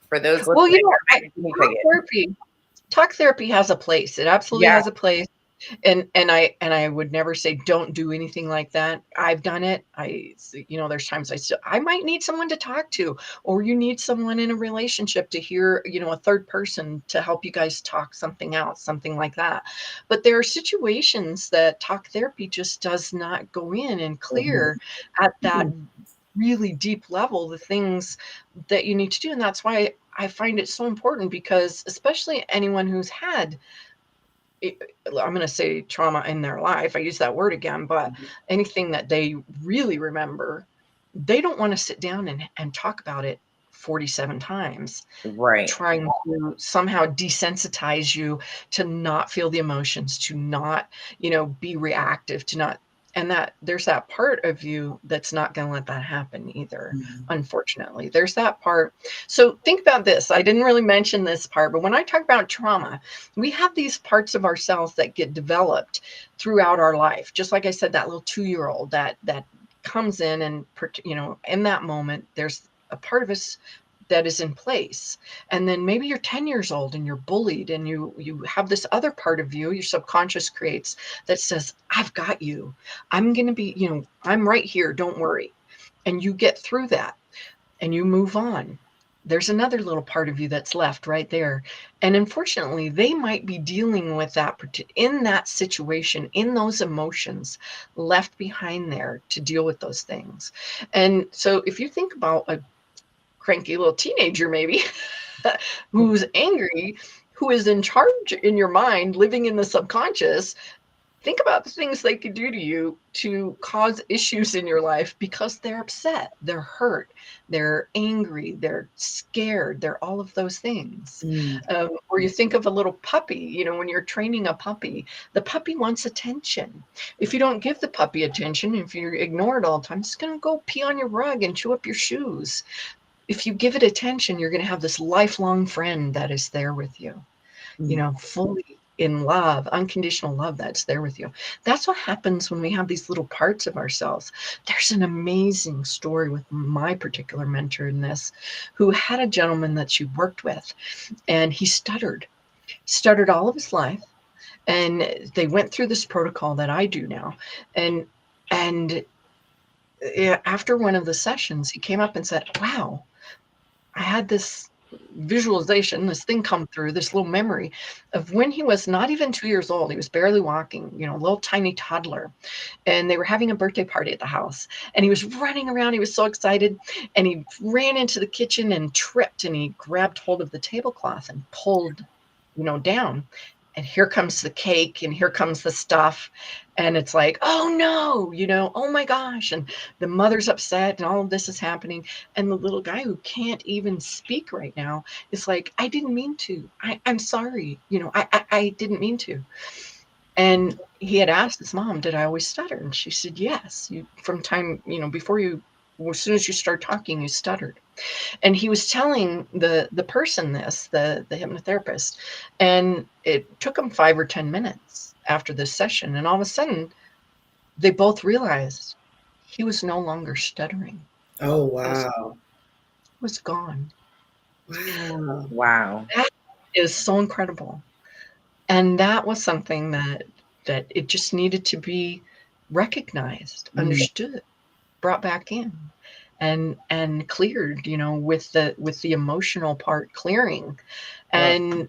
For those Well, listening, talk therapy has a place. It absolutely yeah. has a place. And I would never say don't do anything like that. I've done it. There's times I might need someone to talk to, or you need someone in a relationship to hear, a third person to help you guys talk something out, something like that. But there are situations that talk therapy just does not go in and clear at that really deep level the things that you need to do. And that's why I find it so important, because especially anyone who's had I'm going to say trauma in their life. I use that word again, but anything that they really remember, they don't want to sit down and talk about it 47 times, Right. trying to somehow desensitize you to not feel the emotions, to not, be reactive, to not, and that there's that part of you that's not going to let that happen either. Unfortunately, there's that part. So think about this. I didn't really mention this part, but when I talk about trauma, we have these parts of ourselves that get developed throughout our life. Just like I said, that little 2-year-old that comes in and, in that moment, there's a part of us that is in place. And then maybe you're 10 years old and you're bullied, and you have this other part of you, your subconscious creates, that says, I've got you. I'm going to be, I'm right here. Don't worry. And you get through that and you move on. There's another little part of you that's left right there. And unfortunately, they might be dealing with that in that situation, in those emotions left behind there to deal with those things. And so if you think about a cranky little teenager, maybe, who's angry, who is in charge in your mind, living in the subconscious, think about the things they could do to you to cause issues in your life because they're upset, they're hurt, they're angry, they're scared, they're all of those things. Or you think of a little puppy, when you're training a puppy, the puppy wants attention. If you don't give the puppy attention, if you ignore it all the time, it's going to go pee on your rug and chew up your shoes. If you give it attention, you're going to have this lifelong friend that is there with you, fully in love, unconditional love that's there with you. That's what happens when we have these little parts of ourselves. There's an amazing story with my particular mentor in this, who had a gentleman that she worked with, and he stuttered all of his life. And they went through this protocol that I do now. And after one of the sessions, he came up and said, wow, I had this visualization, this thing come through, this little memory of when he was not even 2 years old. He was barely walking, a little tiny toddler. And they were having a birthday party at the house. And he was running around. He was so excited. And he ran into the kitchen and tripped. And he grabbed hold of the tablecloth and pulled, down. And here comes the cake and here comes the stuff. And it's like, oh no, oh my gosh. And the mother's upset and all of this is happening. And the little guy who can't even speak right now is like, I didn't mean to. I'm sorry. I didn't mean to. And he had asked his mom, did I always stutter? And she said, yes. From time, before you, as soon as you start talking, you stuttered. And he was telling the person this, the hypnotherapist, and it took him 5 or 10 minutes after this session. And all of a sudden, they both realized he was no longer stuttering. Oh, wow. It was gone. Wow. Wow. That is so incredible. And that was something that it just needed to be recognized, understood, brought back in. And cleared, with the emotional part clearing. And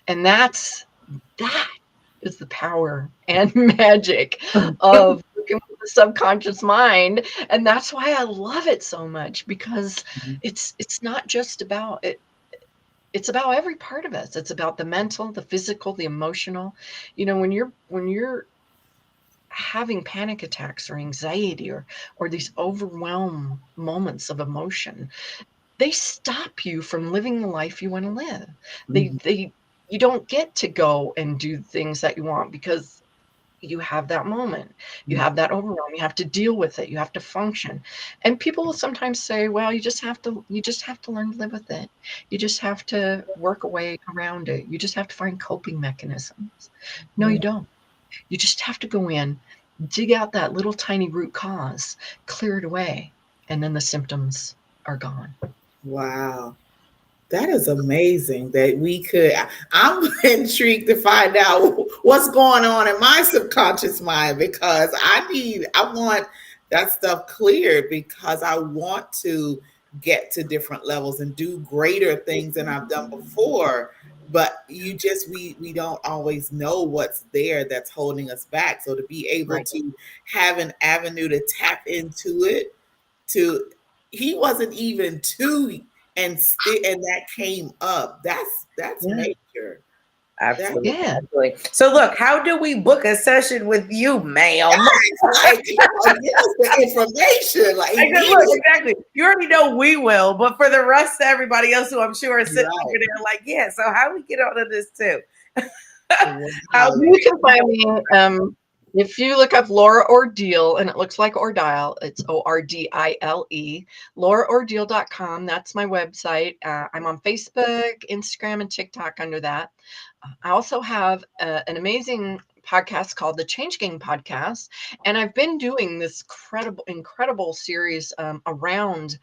that is the power and magic of working with the subconscious mind. And that's why I love it so much, because it's not just about it. It's about every part of us. It's about the mental, the physical, the emotional. When you're having panic attacks or anxiety or these overwhelm moments of emotion, they stop you from living the life you want to live. You don't get to go and do things that you want because you have that moment, you have that overwhelm, you have to deal with it, you have to function. And people will sometimes say, well, you just have to learn to live with it. You just have to work a way around it. You just have to find coping mechanisms. No, you don't. You just have to go in, dig out that little tiny root cause, clear it away, and then the symptoms are gone. Wow. That is amazing that we could. I'm intrigued to find out what's going on in my subconscious mind, because I want that stuff cleared, because I want to get to different levels and do greater things than I've done before. But we don't always know what's there that's holding us back. So to be able Right. to have an avenue to tap into it, he wasn't even 2, and that came up. That's Yeah. major. Absolutely. Yeah. Absolutely. So look, how do we book a session with you, ma'am? Like, come on, give us the information. Like, Look, exactly. You already know we will, but for the rest of everybody else who I'm sure is sitting over right. there, like, yeah. So how do we get out of this too? How Wow. do You can find me if you look up Laura Ordeal and it looks like Ordile, it's Ordile, lauraordeal.com. That's my website. I'm on Facebook, Instagram, and TikTok under that. I also have an amazing podcast called the Change Gang Podcast, and I've been doing this incredible series around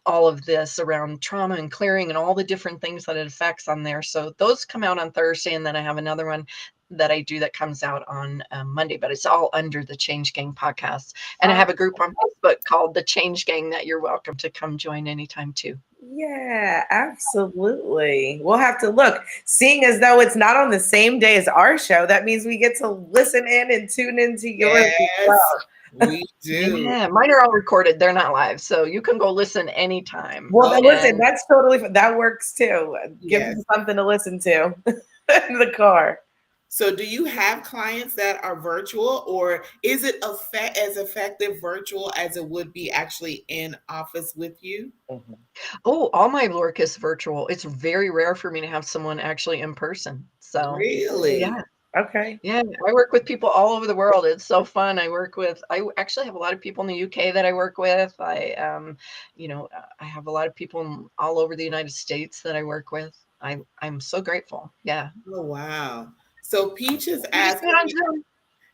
all of this, around trauma and clearing and all the different things that it affects on there. So those come out on Thursday, and then I have another one that I do that comes out on Monday, but it's all under the Change Gang podcast. And I have a group on Facebook called the Change Gang that you're welcome to come join anytime too. Yeah, absolutely. We'll have to look. Seeing as though it's not on the same day as our show, that means we get to listen in and tune into yours as Yes, well. we do. Yeah, mine are all recorded. They're not live. So you can go listen anytime. Well, then listen, And that's totally that works too. Give Yes. them something to listen to in the car. So, do you have clients that are virtual, or is it as effective virtual as it would be actually in office with you? oh, all my work is virtual. It's very rare for me to have someone actually in person. So Really? yeah. Okay. Yeah, I work with people all over the world. It's so fun. I actually have a lot of people in the UK that I work with. I have a lot of people all over the United States that I work with. I'm so grateful. Yeah. Oh, wow. So, Peach is We just asking, get on Zoom.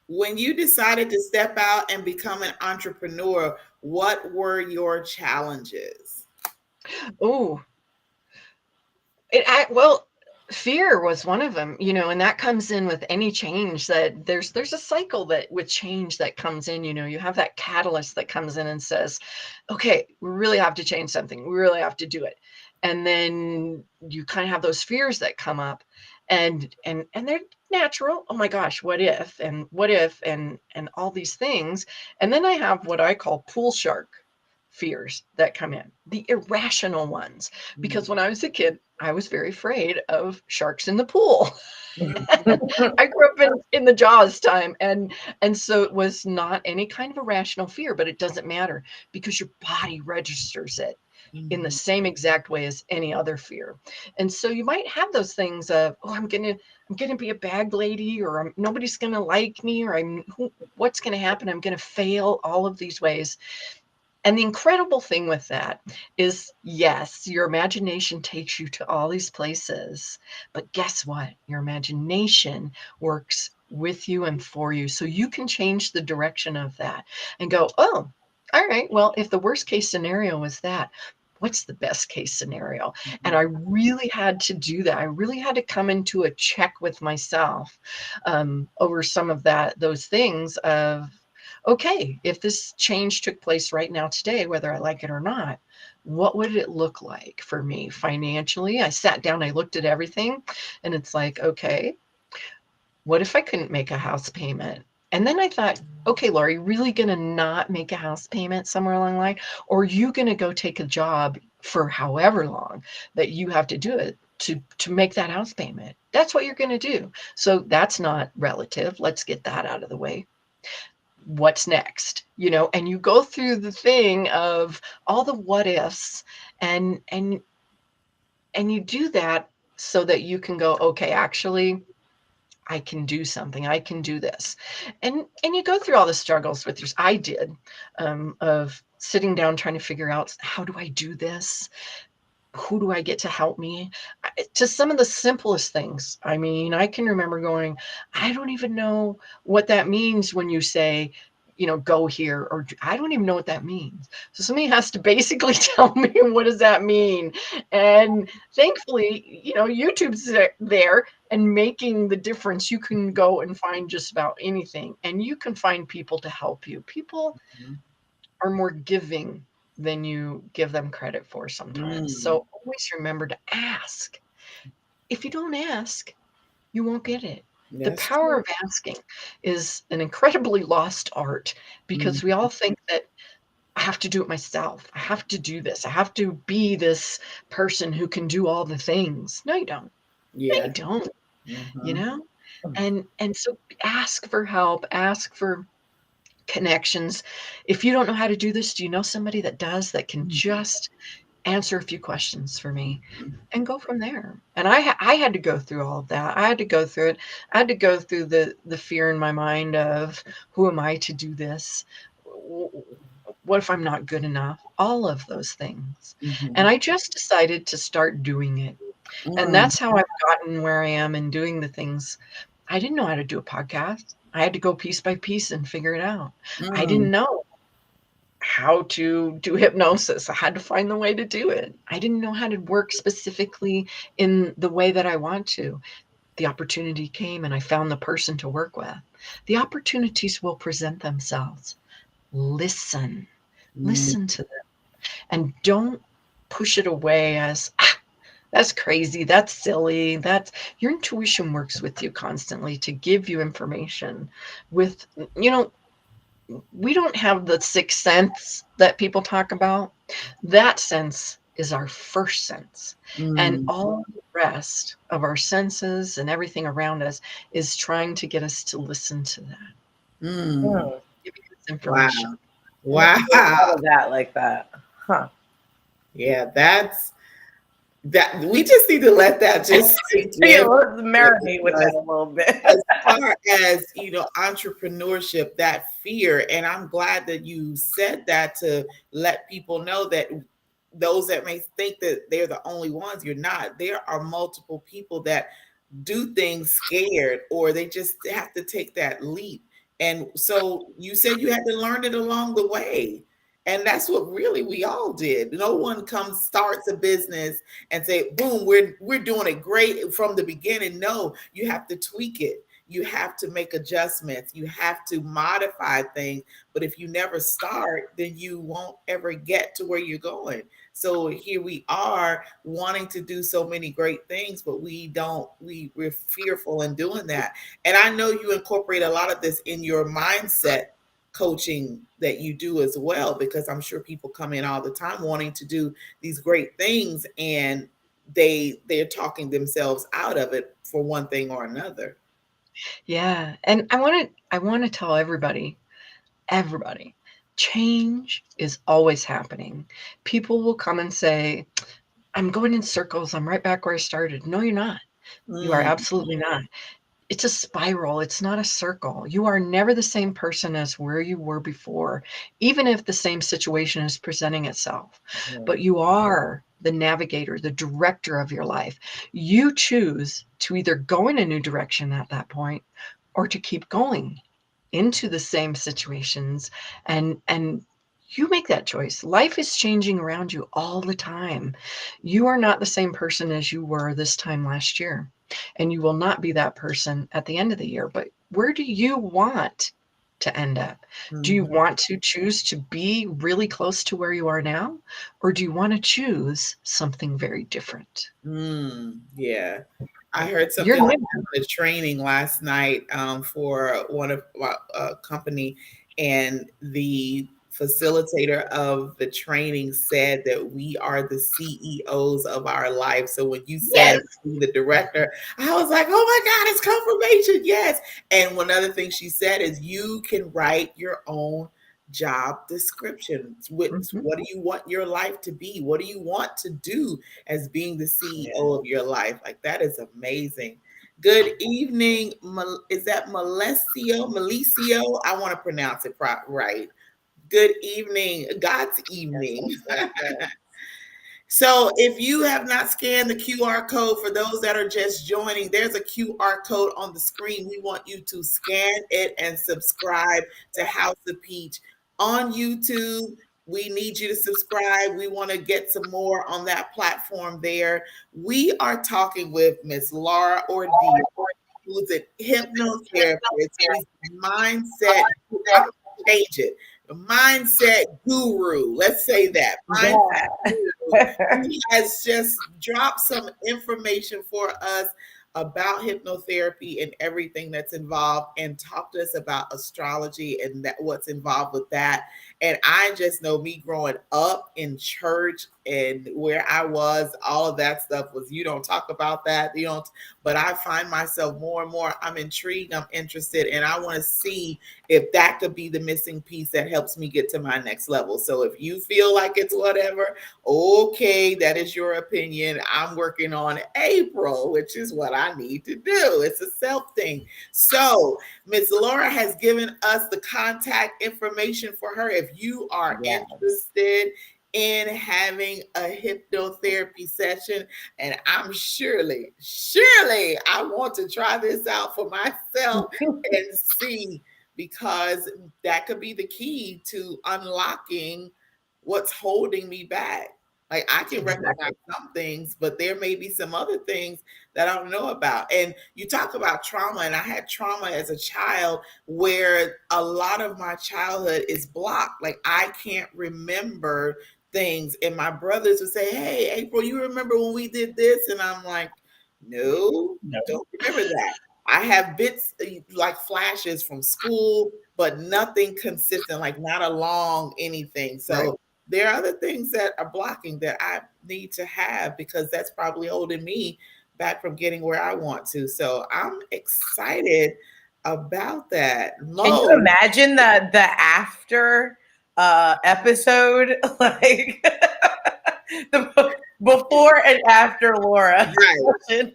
when you decided to step out and become an entrepreneur, what were your challenges? Oh, fear was one of them, and that comes in with any change. That there's a cycle that with change that comes in. You have that catalyst that comes in and says, okay, we really have to change something. We really have to do it. And then you kind of have those fears that come up, and they're natural. Oh my gosh, what if, and all these things. And then I have what I call pool shark fears that come in, the irrational ones. Because when I was a kid, I was very afraid of sharks in the pool. I grew up in the Jaws time, and so it was not any kind of irrational fear, but it doesn't matter because your body registers it in the same exact way as any other fear. And so you might have those things of, oh, I'm gonna be a bag lady, or nobody's gonna like me, or what's gonna happen? I'm gonna fail all of these ways. And the incredible thing with that is, yes, your imagination takes you to all these places, but guess what? Your imagination works with you and for you. So you can change the direction of that and go, oh, all right, well, if the worst case scenario was that, what's the best case scenario? And I really had to do that. I really had to come into a check with myself over some of those things of, okay, if this change took place right now today, whether I like it or not, what would it look like for me financially? I sat down, I looked at everything, and it's like, okay, what if I couldn't make a house payment? And then I thought, okay, Laura, you really going to not make a house payment somewhere along the line? Or are you going to go take a job for however long that you have to do it to make that house payment? That's what you're going to do. So that's not relative. Let's get that out of the way. What's next? And you go through the thing of all the what ifs, and you do that so that you can go, okay, actually I can do something. I can do this. And you go through all the struggles with yours. I did, of sitting down trying to figure out, how do I do this? Who do I get to help me? To some of the simplest things. I mean, I can remember going, I don't even know what that means when you say, go here, or I don't even know what that means. So somebody has to basically tell me, what does that mean? And thankfully, YouTube's there and making the difference. You can go and find just about anything, and you can find people to help you. People are more giving than you give them credit for sometimes. So always remember to ask. If you don't ask, you won't get it. The power of asking is an incredibly lost art, because we all think that I have to do it myself. I have to do this. I have to be this person who can do all the things. No, you don't. No, Yeah. you don't. you Mhm. know? And so ask for help, ask for connections. If you don't know how to do this, do you know somebody that does, that can just answer a few questions for me and go from there? And I had to go through all of that. I had to go through it. I had to go through the fear in my mind of, who am I to do this? What if I'm not good enough? All of those things. And Mhm. I just decided to start doing it. And Mm, that's how I've gotten where I am and doing the things. I didn't know how to do a podcast. I had to go piece by piece and figure it out. I mm, didn't know how to do hypnosis. I had to find the way to do it. I didn't know how to work specifically in the way that I want to. The opportunity came and I found the person to work with. The opportunities will present themselves. Listen, mm, listen to them, and don't push it away as, "Ah, that's crazy, that's silly." That's Your intuition works with you constantly to give you information with, you know, we don't have the sixth sense that people talk about. That sense is our first sense. And mm, all the rest of our senses and everything around us is trying to get us to listen to that, mm. Hmm. giving us information. Wow. Never really Wow. thought of that like that. Huh. Yeah, that's that. We just need to let that just sink Yeah, in. let's marinate with that Because a little bit. as far as entrepreneurship, that fear, and I'm glad that you said that, to let people know that those that may think that they're the only ones, you're not. There are multiple people that do things scared, or they just have to take that leap. And so you said you had to learn it along the way. And that's what really we all did. No one comes, starts a business and say, boom, we're doing it great from the beginning. No, you have to tweak it. You have to make adjustments. You have to modify things. But if you never start, then you won't ever get to where you're going. So here we are wanting to do so many great things, but we're fearful in doing that. And I know you incorporate a lot of this in your mindset coaching that you do as well, because I'm sure people come in all the time wanting to do these great things, and they're talking themselves out of it for one thing or another. Yeah. And I want to tell everybody, change is always happening. People will come and say, I'm going in circles. I'm right back where I started. No, you're not. You are Mm, absolutely not. It's a spiral. It's not a circle. You are never the same person as where you were before, even if the same situation is presenting itself. But Mhm. you are the navigator, the director of your life. You choose to either go in a new direction at that point, or to keep going into the same situations, and you make that choice. Life is changing around you all the time. You are not the same person as you were this time last year, and you will not be that person at the end of the year. But where do you want to end up? Do you mhm, want to choose to be really close to where you are now, or do you want to choose something very different? yeah. I heard You're something like new. that on the training last night, for one of my company, and the facilitator of the training said that we are the CEOs of our life. So when you said Yes. being the director, I was like, oh my God, it's confirmation. Yes. And one other thing she said is, you can write your own job description. Mhm. What do you want your life to be? What do you want to do as being the Yeah. CEO of your life? Like, that is amazing. Good evening. Is that Malesio? Malicio? I want to pronounce it right. Good evening. God's Yes, evening. yes, yes, yes. So if you have not scanned the QR code, for those that are just joining, there's a QR code on the screen. We want you to scan it and subscribe to House of Peach on YouTube. We need you to subscribe. We want to get some more on that platform there. We are talking with Miss Laura Ordeal, who's a hypnotherapist, who's a mindset. I'm gonna change it. A mindset guru. Let's say that. Mindset guru. Yeah. He has just dropped some information for us about hypnotherapy and everything that's involved, and talked to us about astrology and that what's involved with that. And I just know me growing up in church and where I was, all of that stuff was, you don't talk about that. You don't, but I find myself more and more, I'm intrigued, I'm interested, and I want to see if that could be the missing piece that helps me get to my next level. So if you feel like it's whatever, okay, that is your opinion. I'm working on April, which is what I need to do. It's a self thing. So Miss Laura has given us the contact information for her. If you are Yes. interested in having a hypnotherapy session, and I'm surely I want to try this out for myself and see, because that could be the key to unlocking what's holding me back. Like I can recognize some things, but there may be some other things that I don't know about. And you talk about trauma, and I had trauma as a child where a lot of my childhood is blocked. Like I can't remember things. And my brothers would say, "Hey, April, you remember when we did this?" And I'm like, no, don't remember that. I have bits like flashes from school, but nothing consistent, like not a long anything. So Right. there are other things that are blocking that I need to have, because that's probably holding me back from getting where I want to. So I'm excited about that. Can you Mo, imagine the after episode? Like the before and after Laura. right.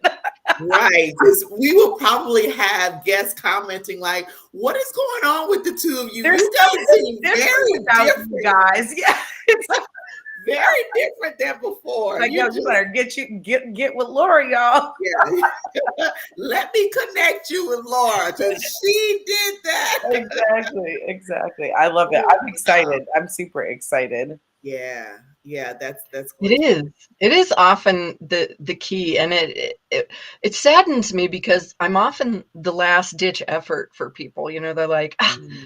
Right. Because we will probably have guests commenting like, what is going on with the two of you? There's You guys something seem different very about different. you guys. Yeah. It's Very different than before. like, You yo, just, you better get with Laura, y'all. yeah. Let me connect you with Laura, because she did that. Exactly. I love it. I'm excited. I'm super excited. Yeah, that's It going to is. It is often the key, and it saddens me because I'm often the last ditch effort for people. You know, they're like,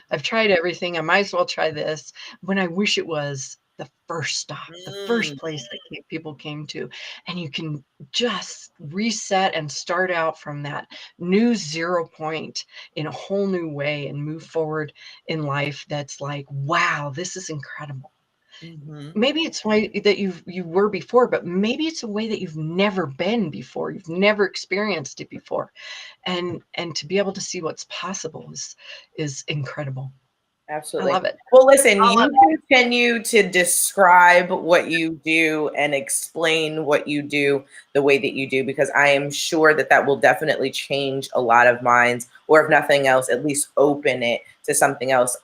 I've tried everything. I might as well try this. When I wish it was the first stop, the first place that people came to, and you can just reset and start out from that new 0 point in a whole new way and move forward in life. That's like, wow, this is incredible. Maybe it's why that you were before, but maybe it's a way that you've never been before. You've never experienced it before. And to be able to see what's possible is incredible. I Absolutely. love it. Well, listen, you continue to describe what you do and explain what you do the way that you do, because I am sure that that will definitely change a lot of minds, or if nothing else, at least open it to something else,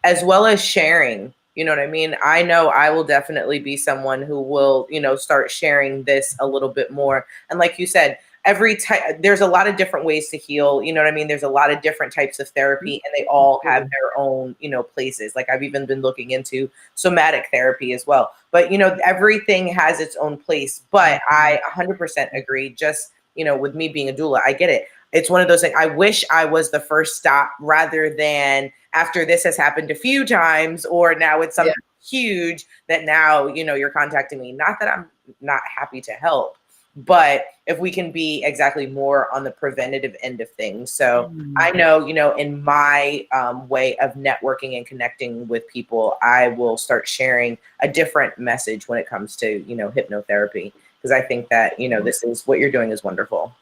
as well as sharing. You know what I mean? I know I will definitely be someone who will, start sharing this a little bit more. And like you said, there's a lot of different ways to heal. You know what I mean? There's a lot of different types of therapy, and they all have their own, places. Like I've even been looking into somatic therapy as well. But, everything has its own place. But I 100% agree. Just, with me being a doula, I get it. It's one of those things. I wish I was the first stop rather than after this has happened a few times, or now it's something huge that now, you're contacting me. Not that I'm not happy to help, but if we can be exactly more on the preventative end of things. So I know, in my way of networking and connecting with people, I will start sharing a different message when it comes to, hypnotherapy, because I think that, this is what you're doing is wonderful.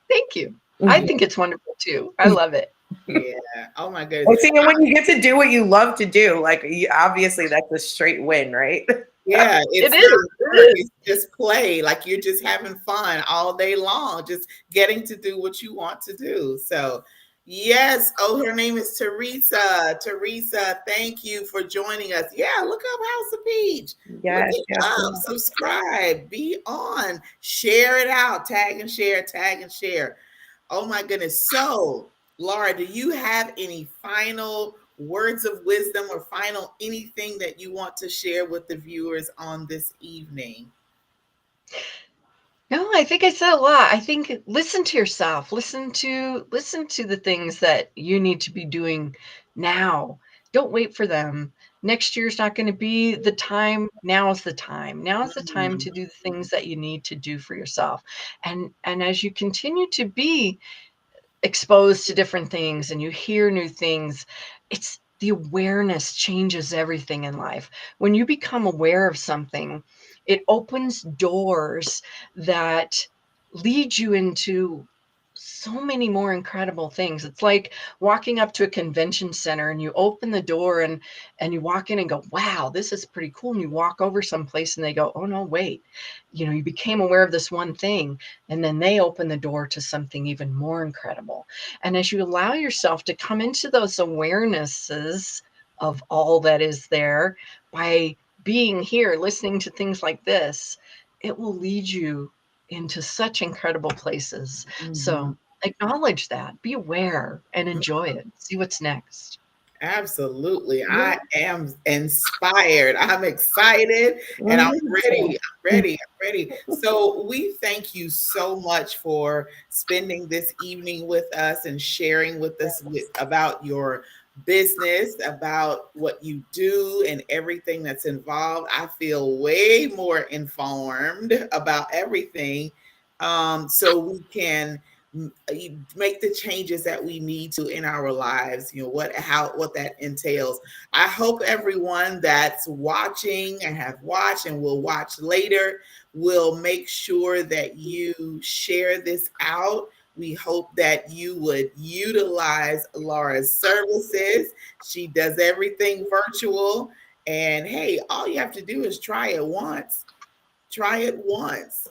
Thank you. I think it's wonderful too. I love it. Yeah. Oh my And goodness. see, and when you get to do what you love to do, like obviously that's a straight win, right? Yeah, It it's is. not It work. is. It's just play. Like you're just having fun all day long, just getting to do what you want to do. So, yes. Oh, her name is Teresa. Teresa, thank you for joining us. Yeah, look up House of Peach. Look Yes, it up. Subscribe. Be on. Share it out. Tag and share. Tag and share. Oh my goodness. So, Laura, do you have any final words of wisdom or final anything that you want to share with the viewers on this evening? No, I think I said a lot. I think listen to yourself. Listen to the things that you need to be doing now. Don't wait for them. Next year's not going to be the time. Now is the time. Now is the time to do the things that you need to do for yourself. And as you continue to be exposed to different things and you hear new things, the awareness changes everything in life. When you become aware of something, it opens doors that lead you into so many more incredible things. It's like walking up to a convention center and you open the door and you walk in and go, wow, this is pretty cool. And you walk over someplace and they go, oh no, wait, you became aware of this one thing. And then they open the door to something even more incredible. And as you allow yourself to come into those awarenesses of all that is there by being here, listening to things like this, it will lead you into such incredible places. So acknowledge that, be aware and enjoy it. See what's next. Absolutely. I am inspired. I'm excited and I'm ready. I'm ready. So we thank you so much for spending this evening with us and sharing with us about your business, about what you do and everything that's involved. I feel way more informed about everything. So we can make the changes that we need to in our lives, what that entails. I hope everyone that's watching and have watched and will watch later will make sure that you share this out. We hope that you would utilize Laura's services. She does everything virtual, and hey, all you have to do is try it once.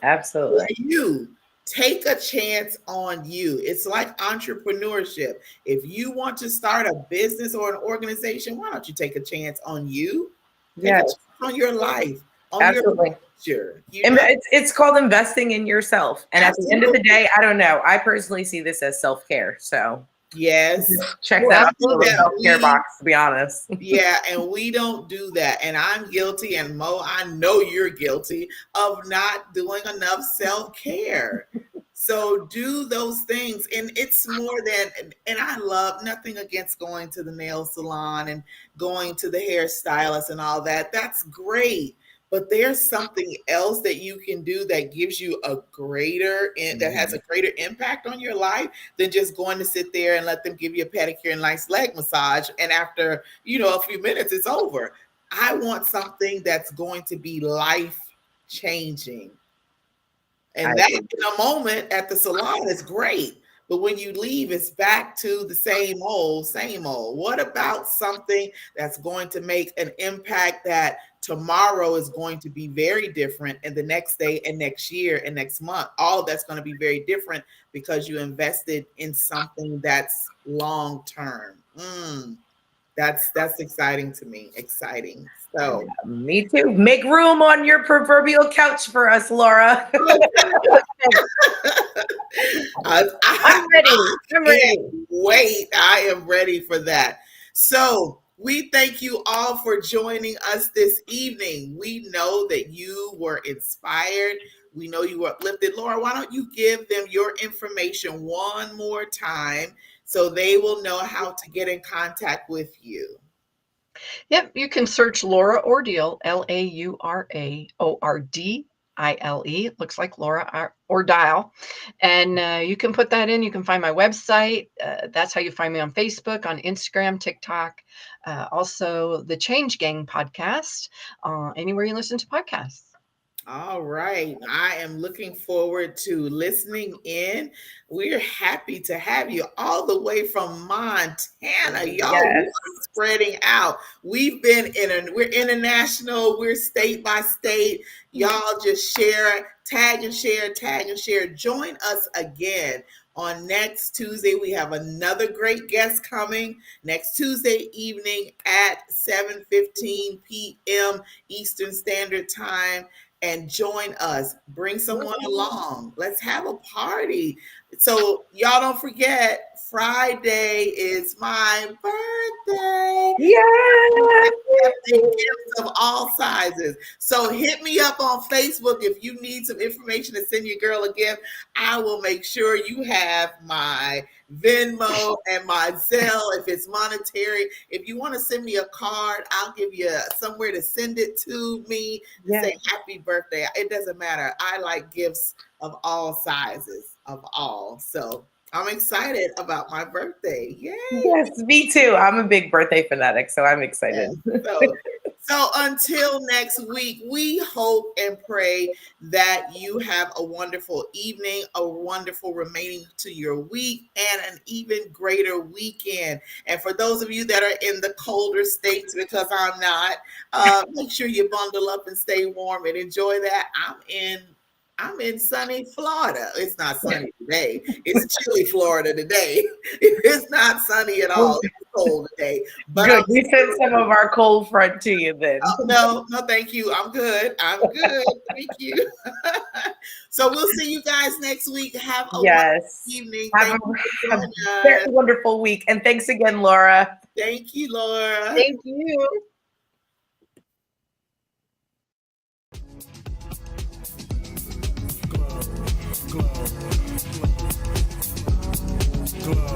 Absolutely. You take a chance on you. It's like entrepreneurship. If you want to start a business or an organization, why don't you take a chance on you? Take a chance on your life, on Absolutely. your future. And it's called investing in yourself. And at the end of the day, I don't know. I personally see this as self-care. So yes, check that off the self-care box, to be honest. Yeah, and we don't do that. And I'm guilty, and Mo, I know you're guilty of not doing enough self-care. So do those things. And it's more than, and I love nothing against going to the nail salon and going to the hairstylist and all that. That's great. But there's something else that you can do that gives you that has a greater impact on your life than just going to sit there and let them give you a pedicure and nice leg massage. And after, a few minutes, it's over. I want something that's going to be life changing. And that in a moment at the salon is great. But when you leave, it's back to the same old, same old. What about something that's going to make an impact that tomorrow is going to be very different, and the next day and next year and next month, all of that's going to be very different because you invested in something that's long term. That's exciting to me. Exciting. So me too. Make room on your proverbial couch for us, Laura. I'm ready. Wait, I am ready for that. So we thank you all for joining us this evening. We know that you were inspired. We know you were uplifted. Laura, why don't you give them your information one more time so they will know how to get in contact with you? Yep, you can search Laura Ordeal, Lauraordile. Looks like Laura Ordile. And you can put that in. You can find my website. That's how you find me on Facebook, on Instagram, TikTok. Also, the Change Gang podcast, anywhere you listen to podcasts. All right. I am looking forward to listening in. We're happy to have you all the way from Montana. Y'all are spreading out. We're international. We're state by state. Y'all just share, tag and share. Join us again on next Tuesday. We have another great guest coming next Tuesday evening at 7:15 p.m. Eastern Standard Time. And join us. Bring someone along. Let's have a party. So y'all don't forget, Friday is my birthday. Yeah. Gifts of all sizes. So hit me up on Facebook if you need some information to send your girl a gift. I will make sure you have my Venmo and my Zelle if it's monetary. If you want to send me a card, I'll give you somewhere to send it to me. Say happy birthday. It doesn't matter. I like gifts of all sizes, of all. So I'm excited about my birthday. Yay! Yes, me too. I'm a big birthday fanatic, so I'm excited. So until next week, we hope and pray that you have a wonderful evening, a wonderful remaining to your week, and an even greater weekend. And for those of you that are in the colder states, because I'm not, make sure you bundle up and stay warm and enjoy that. I'm in sunny Florida. It's not sunny today. It's chilly Florida today. It's not sunny at all. It's cold today. But Good. We sent some of our cold front to you then. no, thank you. I'm good. Thank you. So we'll see you guys next week. Have a wonderful evening. Have a very wonderful week. And thanks again, Laura. Thank you, Laura. Thank you. Glow.